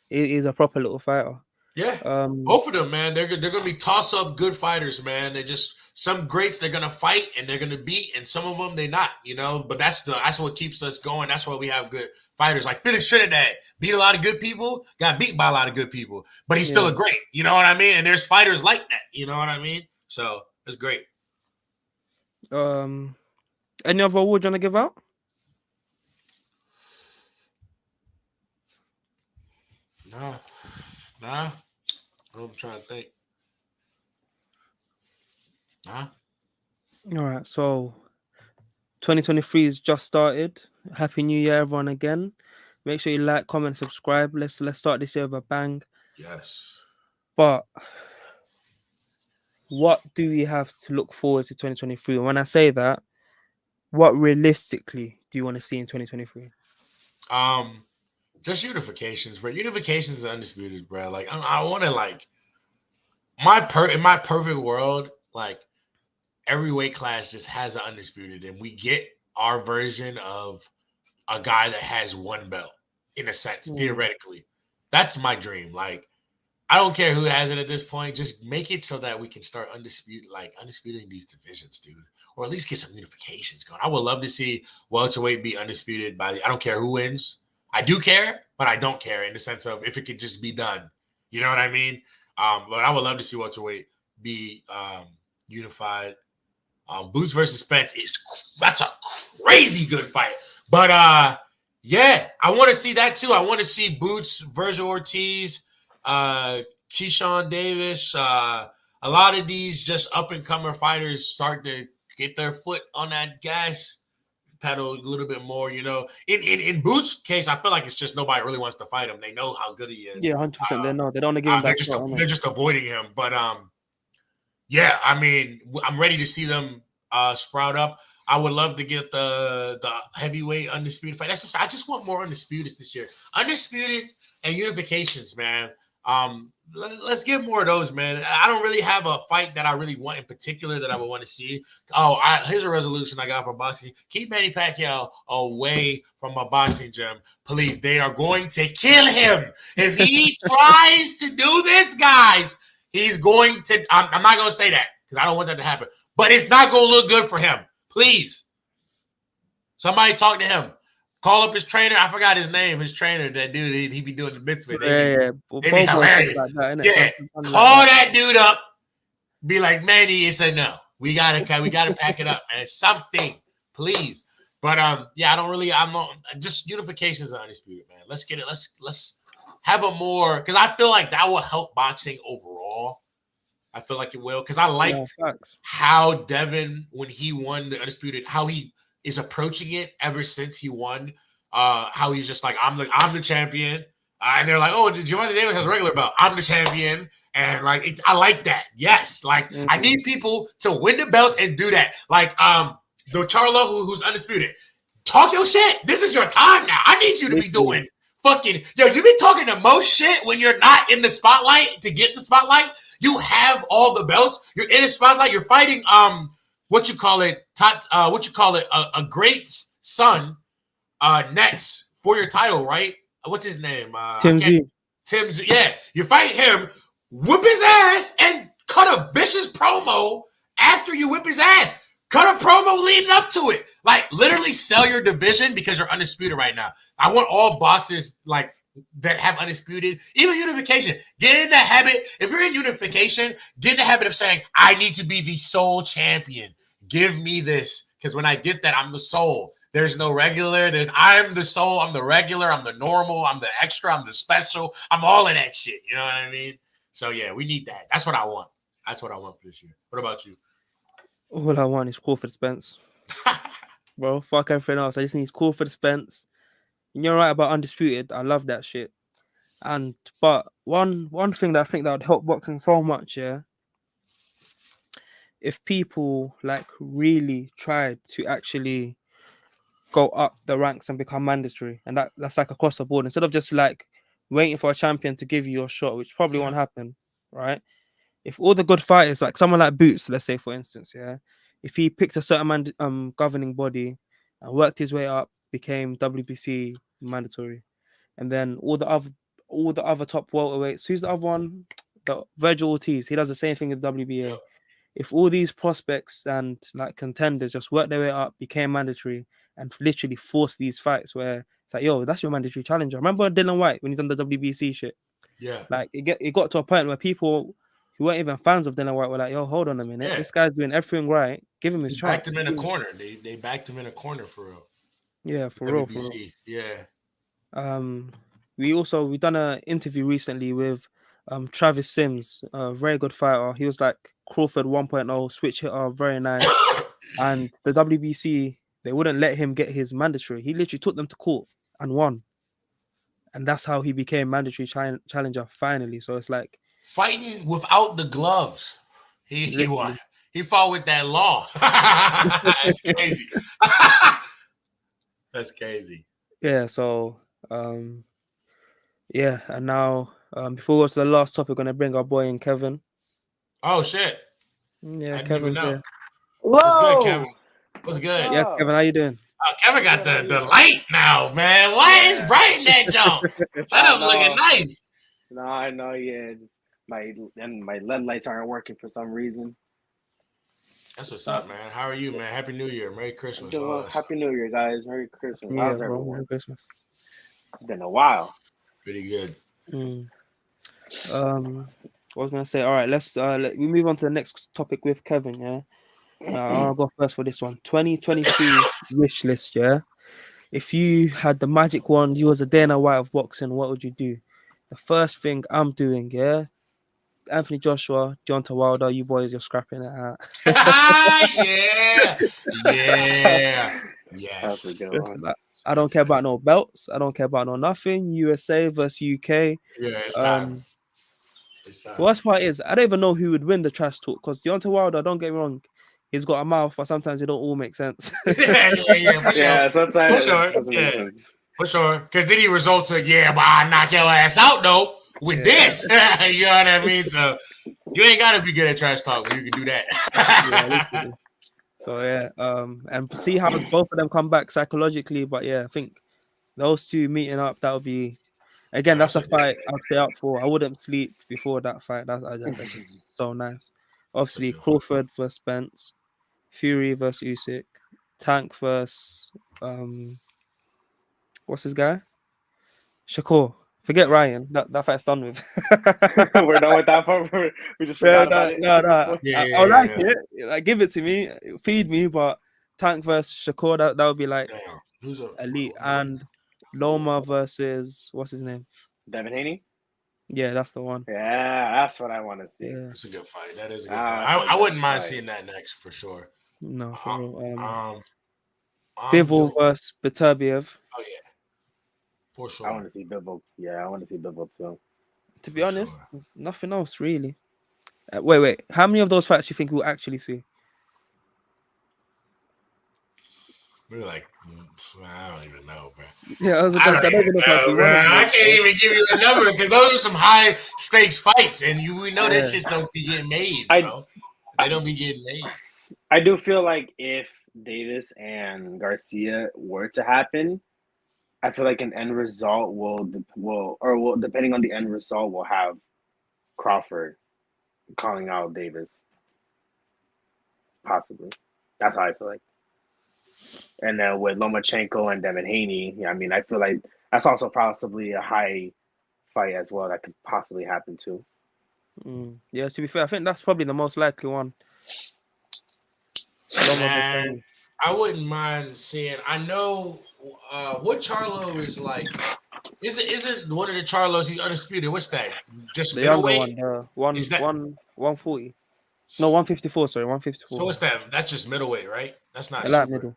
he's a proper little fighter. Yeah, both of them, man. They're gonna be toss-up good fighters, man. They just some greats they're gonna fight and they're gonna beat, and some of them they not, But that's what keeps us going. That's why we have good fighters. Like Felix Trinidad beat a lot of good people, got beat by a lot of good people, but he's still a great. You know what I mean? And there's fighters like that. You know what I mean? So it's great. Any other award you want to give out? Nah. I'm trying to think. Nah. All right. So 2023 has just started. Happy New Year, everyone, again. Make sure you like, comment, subscribe. Let's start this year with a bang. Yes. But what do we have to look forward to 2023? And when I say that, what realistically do you want to see in 2023? Just unifications, bro. Unifications is undisputed, bro. Like I want to like in my perfect world, like every weight class just has an undisputed, and we get our version of a guy that has one belt in a sense, theoretically. That's my dream. Like I don't care who has it at this point. Just make it so that we can start undisputing these divisions, dude. Or at least get some unifications going. I would love to see welterweight be undisputed I don't care who wins. I do care, but I don't care in the sense of if it could just be done. You know what I mean? But I would love to see welterweight be unified. Boots versus Spence that's a crazy good fight. But yeah, I want to see that too. I want to see Boots, Virgil Ortiz, Keyshawn Davis, a lot of these just up and comer fighters start to get their foot on that gas pedal a little bit more, In Boots' case, I feel like it's just nobody really wants to fight him. They know how good he is. Yeah, 100%. They know. They don't want to give him that. They're just avoiding him. But yeah, I mean, I'm ready to see them sprout up. I would love to get the heavyweight undisputed fight. I just want more undisputeds this year. Undisputed and unifications, man. Let's get more of those, man. I don't really have a fight that I really want in particular that I would want to see. Here's a resolution I got for boxing. Keep Manny Pacquiao away from a boxing gym. Please, they are going to kill him. If he tries to do this, guys, he's going to – I'm not going to say that because I don't want that to happen. But it's not going to look good for him. Please. Somebody talk to him. Call up his trainer. I forgot his name. His trainer, that dude, he be doing the mitzvah. They be hilarious. Call that dude up. Be like, Manny, it's a no. We gotta pack it up, man. Something, please. But yeah, I'm not just unifications are undisputed, man. Let's get it. Let's have a more, because I feel like that will help boxing overall. I feel like it will, because I Yeah, liked facts. how Devin, when he won the Undisputed, how he is approaching it ever since he won. How he's just like, I'm the champion. And they're like, oh, Gervonta Davis has a regular belt. I'm the champion. And like, I like that. Yes. Like, I need people to win the belt and do that. Like, the Charlo who's undisputed. Talk your shit. This is your time now. I need you to be doing fucking, yo, you be talking the most shit when you're not in the spotlight to get the spotlight. You have all the belts. You're in the spotlight. You're fighting what you call it, a great son next for your title, right? What's his name? Tim Z. Tim Z. Yeah, you fight him, whip his ass, and cut a vicious promo after you whip his ass. Cut a promo leading up to it. Like, literally sell your division because you're undisputed right now. I want all boxers like that have undisputed, even unification. Get in the habit. If you're in unification, get in the habit of saying, I need to be the sole champion. Give me this. Because when I get that, I'm the sole. There's no regular. I'm the sole. I'm the regular. I'm the normal. I'm the extra. I'm the special. I'm all of that shit. You know what I mean? So yeah, we need that. That's what I want. That's what I want for this year. What about you? All I want is Crawford Spence. Bro, fuck everything else. I just need Crawford Spence. And you're right about Undisputed. I love that shit. But one thing that I think that would help boxing so much, yeah, if people like really tried to actually go up the ranks and become mandatory, and that's like across the board, instead of just like waiting for a champion to give you your shot, which probably won't happen, right? If all the good fighters, like someone like Boots, let's say for instance, yeah, if he picked a certain governing body and worked his way up, became WBC mandatory, and then all the other top welterweights, who's the other one? The Virgil Ortiz, he does the same thing with WBA. Yep. If all these prospects and like contenders just worked their way up, became mandatory, and literally forced these fights where it's like, yo, that's your mandatory challenger. Remember Dylan White when he done the WBC shit? Yeah. Like it got to a point where people who weren't even fans of Dylan White were like, yo, hold on a minute. Yeah. This guy's doing everything right. Give him his They chance. backed him in a corner. They backed him in a corner for real. Yeah, for real. Yeah. We done an interview recently with Travis Sims, a very good fighter. He was like Crawford 1.0, switch hitter, very nice. And the WBC, they wouldn't let him get his mandatory. He literally took them to court and won. And that's how he became mandatory challenger finally. So it's like fighting without the gloves. He won. literally. He fought with that law. That's crazy. That's crazy. Yeah, so yeah, and now before we go to the last topic, we're gonna bring our boy in, Kevin. Oh shit. Yeah, I didn't even Kevin's know. here. What's good, Kevin? What's good? Yes, Kevin, how you doing? Oh, Kevin got the light now, man. Why is bright in that jump? Setup looking nice. No, I know. Yeah, just my LED lights aren't working for some reason. That's what's up, man. How are you, man? Happy New Year. Merry Christmas. Happy New Year, guys. Merry Christmas. Yeah, How's bro, everyone? Merry Christmas. It's been a while. Pretty good. What I was gonna say, all right, let's we move on to the next topic with Kevin, yeah. I'll go first for this one. 2023 wish list, yeah. If you had the magic wand, you was a Dana White of boxing, what would you do? The first thing I'm doing, yeah. Anthony Joshua, Deontay Wilder, you boys, you're scrapping it out. Yeah. Yes. That's a good one. I don't care about no belts. I don't care about no nothing. USA versus UK. Yeah, it's time. The worst part is I don't even know who would win the trash talk because Deontay Wilder, don't get me wrong, he's got a mouth, but sometimes it don't all make sense. For sure. Yeah, sometimes for sure. it doesn't make sense. For sure. Because then he results to, but I knock your ass out though with this. You know what I mean? So you ain't gotta be good at trash talk when you can do that. So yeah, and see how both of them come back psychologically. But yeah, I think those two meeting up, that'll be again, that's a fight I'd stay up for. I wouldn't sleep before that fight. That's just so nice. Obviously, Crawford versus Spence, Fury versus Usyk, Tank versus what's his guy? Shakur. Forget Ryan. That fight's done with. We're done with that part. We just forgot about it. No. I like it. it. Like, give it to me. Feed me. But Tank versus Shakur, that would be like elite. And Loma versus what's his name? Devin Haney. Yeah, that's the one. Yeah, that's what I want to see. Yeah, It's a good fight. That is a good That's fight. a I good wouldn't mind fight. seeing that next for sure. no, for Uh, real. I'm Bivol doing. versus Beterbiev. Oh yeah, for I want sure, to see Bivol. Yeah, I want to see Bivol too. To be for honest, sure. nothing else really. Wait. How many of those fights do you think we'll actually see? We're like, I don't even know, bro. Yeah, I was I gonna don't say I don't even even know if I'll know, see bro. one of I those. can't even give you a number because those are some high stakes fights, and we know that Yeah. shit don't be getting made, I, bro. They don't be getting made. I do feel like if Davis and Garcia were to happen, I feel like an end result will depending on the end result will have Crawford calling out Davis possibly. That's how I feel like. And then with Lomachenko and Devin Haney, yeah, I mean, I feel like that's also possibly a high fight as well that could possibly happen too. Yeah, to be fair, I think that's probably the most likely one. Loma Man, Beterbiev. I wouldn't mind seeing. I know what Charlo is like. Isn't one of the Charlos? He's undisputed. What's that? Just The younger one, middleweight? the Is that 140. No, 154. Sorry, 154. so? What's that? That's just middleweight, right? That's not The light super middle.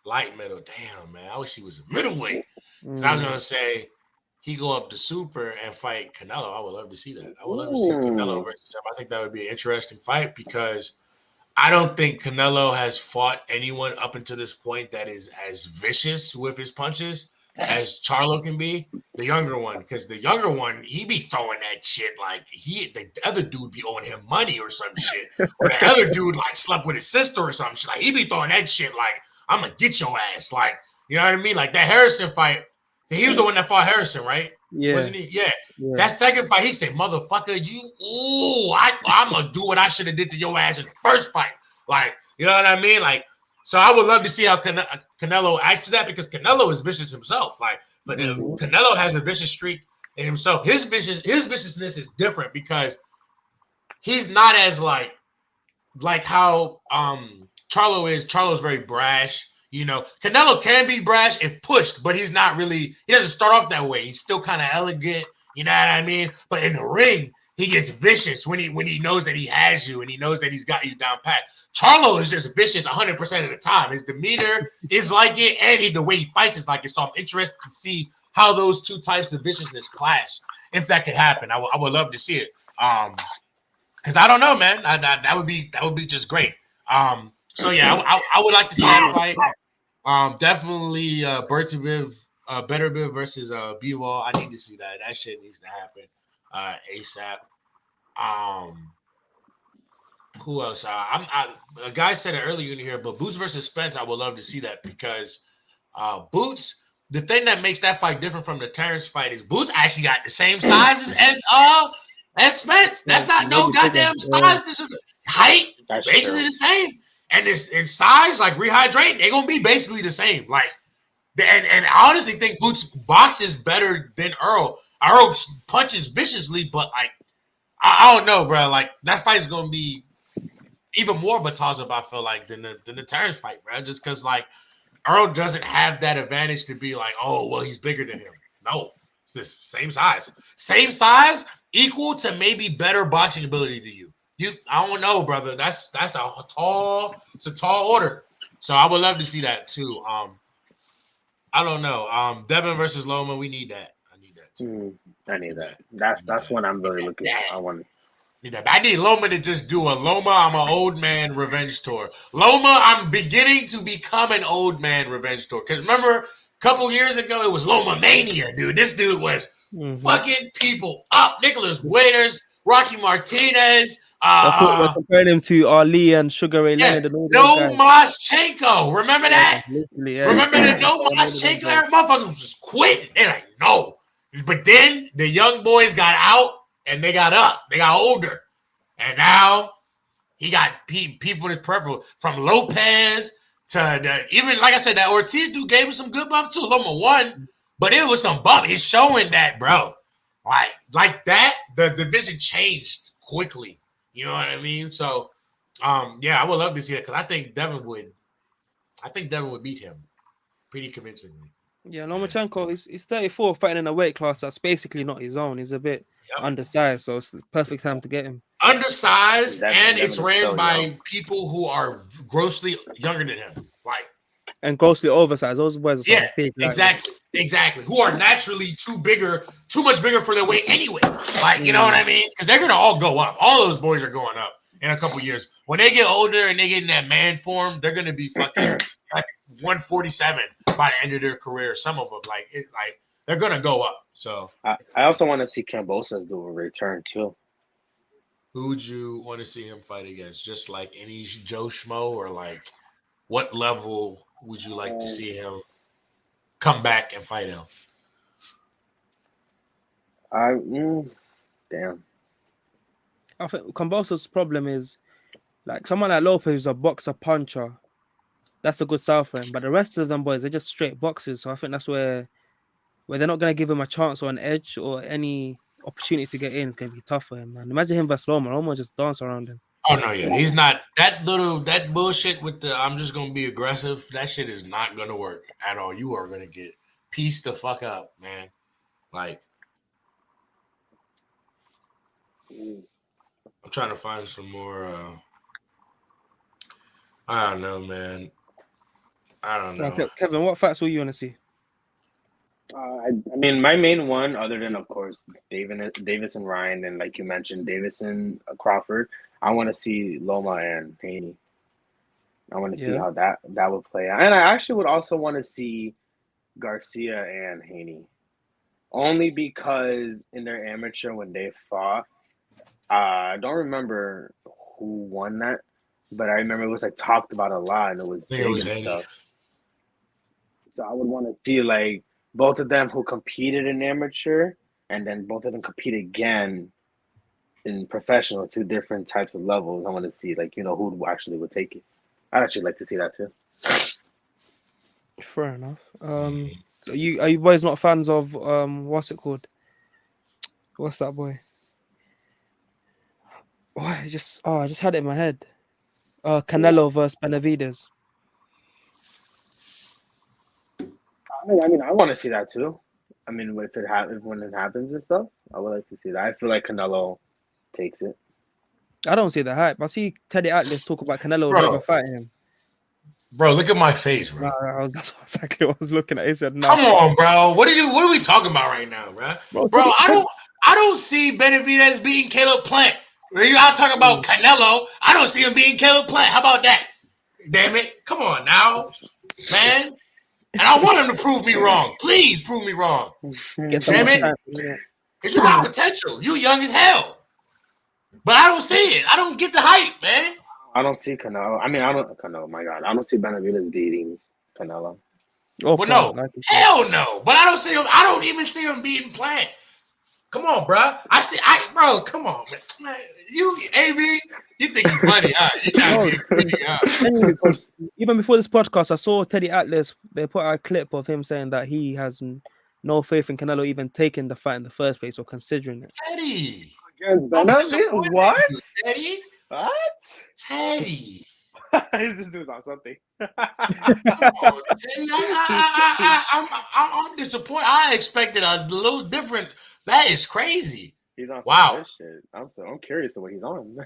light middle. Damn, man. I wish he was a middleweight. Because I was Mm. gonna say he go up to super and fight Canelo. I would love to see that. I would love to see Canelo Ooh. versus him. I think that would be an interesting fight because I don't think Canelo has fought anyone up until this point that is as vicious with his punches as Charlo can be. The younger one, because the younger one, he be throwing that shit like the other dude be owing him money or some shit, or the other dude like slept with his sister or some shit. Like he be throwing that shit like I'm gonna get your ass, like you know what I mean? Like that Harrison fight, he was the one that fought Harrison, right? Yeah, Wasn't he? Yeah. yeah. That second fight, he said, "Motherfucker, I'm gonna do what I should have did to your ass in the first fight." Like, you know what I mean? Like, so I would love to see how Canelo acts to that because Canelo is vicious himself. Like, but Canelo has a vicious streak in himself. His viciousness is different because he's not as like how Charlo is. Charlo's very brash. You know, Canelo can be brash if pushed, but he's not really. He doesn't start off that way. He's still kind of elegant. You know what I mean? But in the ring, he gets vicious when he knows that he has you and he knows that he's got you down pat. Charlo is just vicious 100% of the time. His demeanor is like it, and the way he fights is like it. So I'm interested to see how those two types of viciousness clash. If that could happen, I would love to see it. Because I don't know, man. That would be just great. So yeah, I would like to see that fight. Definitely Betterbiv versus B-Wall. I need to see that. That shit needs to happen ASAP. Who else? A guy said it earlier in here, but Boots versus Spence, I would love to see that because Boots. The thing that makes that fight different from the Terrence fight is Boots actually got the same sizes as Spence. That's not no goddamn size. This is height, That's basically true. the same. And this in size, like rehydrate, they're gonna be basically the same. Like, and I honestly think Boots boxes better than Earl. Earl punches viciously, but like I don't know, bro. Like that fight's gonna be even more of a toss-up, I feel like, than the Terrence fight, bro. Just because like Earl doesn't have that advantage to be like, oh, well, he's bigger than him. No, it's the same size, equal to maybe better boxing ability to you. I don't know, brother. It's a tall order. So I would love to see that too. I don't know. Devin versus Loma, we need that. I need that too. I need that. I need That's that. what I'm really looking for. I want. I need Loma to just do a Loma, I'm an old man revenge tour. Loma, I'm beginning to become an old man revenge tour. Because remember, a couple years ago, it was Loma Mania, dude. This dude was fucking people up. Nicholas Waiters, Rocky Martinez. They're comparing him to Ali and Sugar Ray Leonard and all those guys. Moschenko. Remember that? Remember the No Moschenko era? Motherfuckers was just quitting. They're like, no. But then the young boys got out and they got up. They got older. And now he got people in his peripheral from Lopez to even, like I said, that Ortiz dude gave him some good bump too. Loma won, but it was some bump. It's showing that, bro. Like that, the division changed quickly. You know what I mean? So, yeah, I would love to see that because I think Devin would beat him pretty convincingly. Yeah, Lomachenko, he's 34, fighting in a weight class that's basically not his own. He's a bit Yep. undersized, so it's the perfect time to get him. Undersized, and Devin it's is ran still by young. people who are grossly younger than him. Like, And grossly oversized. Those boys are some yeah, big. exactly. Who are naturally too much bigger for their weight anyway. Like, you know what I mean? Because they're gonna all go up. All those boys are going up in a couple years. When they get older and they get in that man form, they're gonna be fucking like 147 by the end of their career. Some of them, like they're gonna go up. So, I also want to see Kambosos do a return too. who would you want to see him fight against? Just like any Joe Schmo, or like what level would you like to see him come back and fight him? Damn. I think Camboso's problem is like someone like Lopez is a boxer puncher. That's a good sell for him. But the rest of them boys, they're just straight boxers. So I think that's where they're not gonna give him a chance or an edge or any opportunity to get in. It's gonna be tough for him, man. Imagine him versus Loma. Loma just dance around him. Oh no, yeah, he's not that bullshit with the I'm just gonna be aggressive. That shit is not gonna work at all. You are gonna get pieced the fuck up, man. Like, I'm trying to find some more. I don't know, man. I don't know. Okay, Kevin, what fights will you want to see? I mean, my main one, other than of course Davis and Ryan, and like you mentioned, Davis and Crawford. I want to see Loma and Haney. I want to see how that would play out, and I actually would also want to see Garcia and Haney, only because in their amateur when they fought, I don't remember who won that, but I remember it was like talked about a lot, and it was big and stuff. So I would want to see like both of them who competed in amateur, and then both of them compete again in professional, two different types of levels. I want to see like who actually would take it. I'd actually like to see that too. Fair enough. So are you boys not fans of what's it called? What's that boy? Oh, I just had it in my head. Canelo versus Benavidez. I mean, I want to see that too. I mean, when it happens and stuff, I would like to see that. I feel like Canelo takes it. I don't see the hype. I see Teddy Atlas talk about Canelo never fighting him. Bro, look at my face, bro. That's exactly what I was looking at. He said, "No." Come on, bro. What are we talking about right now, bro? Bro, I don't see Benavidez beating Caleb Plant. Y'all talking about Canelo. I don't see him beating Caleb Plant. How about that? Damn it. Come on now, man. And I want him to prove me wrong. Please prove me wrong. Damn it. Because you got potential. You young as hell. But I don't see it. I don't get the hype, man. I don't see Canelo. I mean, Canelo. My God, I don't see Benavidez beating Canelo. Oh, well, no, hell no. But I don't see him. I don't even see him beating Plant. Come on, bro. Bro, come on, man. You, AB, you think you're funny, huh? You trying to be funny, Even before this podcast, I saw Teddy Atlas. They put out a clip of him saying that he has no faith in Canelo even taking the fight in the first place or considering it. Teddy. Against Benavidez? What? Teddy? What? Teddy. This dude's on something. Come on, Teddy. I'm disappointed. I expected a little different. That is crazy. He's on some shit. I'm curious of what he's on.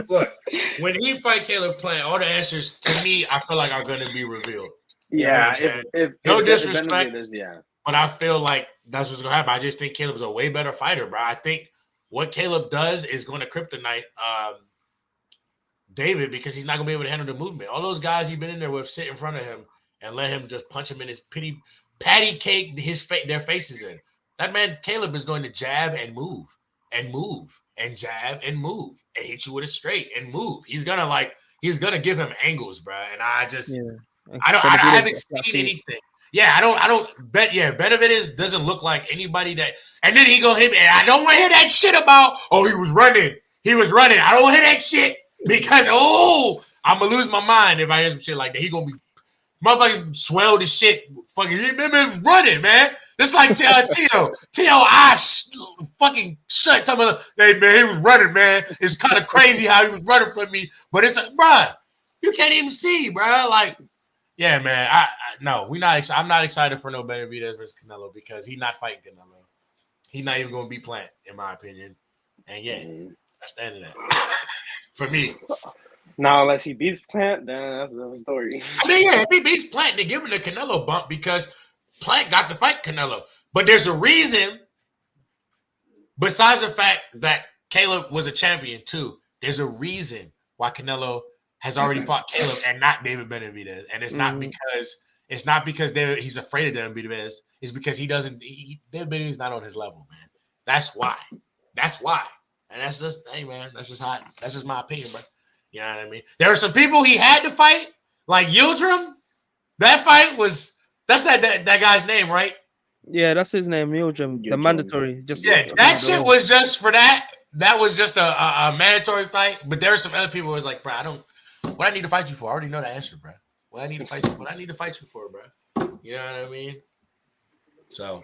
Look, when he fight Caleb Plant, all the answers to me, I feel like are going to be revealed. Yeah, no disrespect, yeah. But I feel like that's what's going to happen. I just think Caleb's a way better fighter, bro. I think what Caleb does is going to kryptonite David, because he's not going to be able to handle the movement. All those guys he's been in there with sit in front of him and let him just punch him in his patty cake their faces in. That man Caleb is going to jab and move and jab and move and hit you with a straight and move. He's gonna give him angles, bro. And I haven't seen anything. Yeah, I don't bet. Yeah, Benavidez doesn't look like anybody that. And then he go hit me. And I don't want to hear that shit about. Oh, he was running. I don't want to hear that shit because I'm gonna lose my mind if I hear some shit like that. He gonna be motherfuckers swell the shit. Fucking running, man. Just like T.O. Fucking shut. Talking about, hey, man, he was running, man. It's kind of crazy how he was running from me. But it's like, bruh, you can't even see, bruh. Like, Yeah, man. No, we not. I'm not excited for no Benavidez versus Canelo because he's not fighting Canelo. He's not even going to be Plant, in my opinion. And yeah, that's the end of that for me. Now, unless he beats Plant, then that's a different story. I mean, yeah, if he beats Plant, they give him the Canelo bump because Plant got to fight Canelo. But there's a reason, besides the fact that Caleb was a champion too. There's a reason why Canelo has already fought Caleb and not David Benavidez, and it's not because he's afraid of David Benavidez. It's because he doesn't. David Benavidez is not on his level, man. That's why. That's why. And that's just, hey, man. That's just my opinion, bro. You know what I mean? There are some people he had to fight, like Yildirim. That fight was. That's that guy's name, right? Yeah, that's his name, Yildirim. The mandatory. Just that shit was just for that. That was just a mandatory fight. But there are some other people who was like, bro, what I need to fight you for? I already know the answer, bro. What I need to fight you for, bro. You know what I mean? So,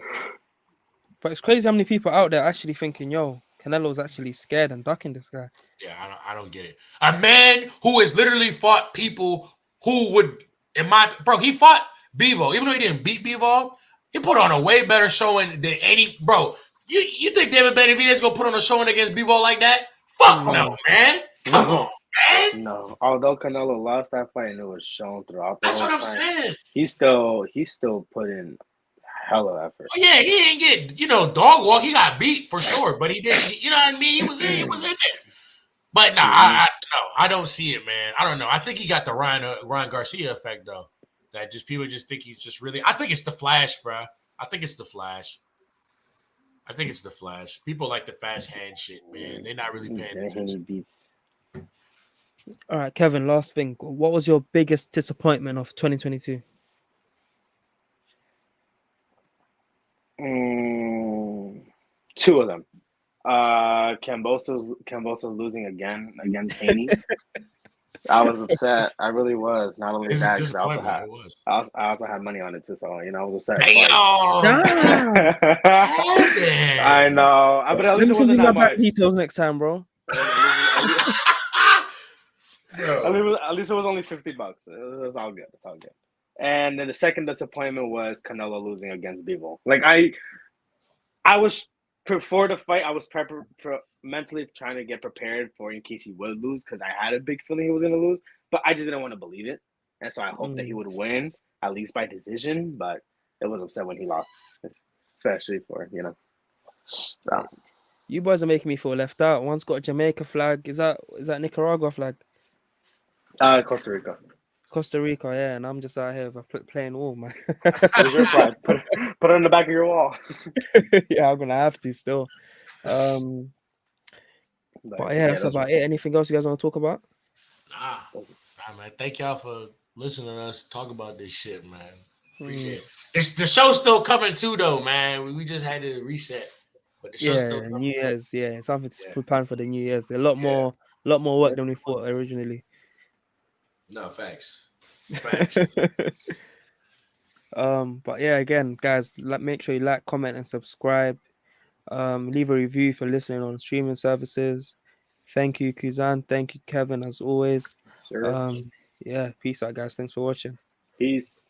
but it's crazy how many people out there actually thinking, yo, Canelo's actually scared and ducking this guy. Yeah, I don't get it. A man who has literally fought people who would, he fought Bivol. Even though he didn't beat Bivol, he put on a way better showing than any, bro. You think David Benavidez gonna put on a showing against Bivol like that? Fuck no, man. Come on, man. No. Although Canelo lost that fight and it was shown throughout the That's whole what I'm time, saying. He still put in hella effort. Oh, yeah, he didn't get, dog walk. He got beat for sure, but he didn't, you know what I mean? He was in there. But no, I don't see it, man. I don't know. I think he got the Ryan Garcia effect though. That just people just think he's just really. I think it's the Flash, bro. I think it's the Flash. People like the fast hand shit, man. They're not really paying attention. All right, Kevin. Last thing. What was your biggest disappointment of 2022? Two of them. Cambosa's losing again against Haney. I was upset. I really was. Not only that, because I also had money on it too. So I was upset. I know. But at least it wasn't that much. Details next time, bro. At least it was only $50. It was all good. It's all good. And then the second disappointment was Canelo losing against Bivol. Like I was before the fight, I was mentally trying to get prepared for in case he would lose because I had a big feeling he was going to lose, but I just didn't want to believe it, and so I hoped that he would win at least by decision. But it was upset when he lost, especially for So. You boys are making me feel left out. One's got a Jamaica flag. Is that Nicaragua flag? Costa Rica. Costa Rica, yeah, and I'm just out here playing wall, man. Where's your flag? Put it on the back of your wall. Yeah, I'm gonna have to still. But yeah, that's about it. Anything else you guys want to talk about? Nah, man. Thank y'all for listening to us talk about this shit, man. Appreciate it. The show's still coming too, though, man. We just had to reset, but the show's still coming. New Year's, something to plan for the New Year's. A lot more work than we thought originally. No, facts. But yeah, again, guys, make sure you like, comment, and subscribe. Leave a review for listening on streaming services. Thank you, Kuzan. Thank you, Kevin, as always. Sure. Yeah, peace out, guys. Thanks for watching. Peace.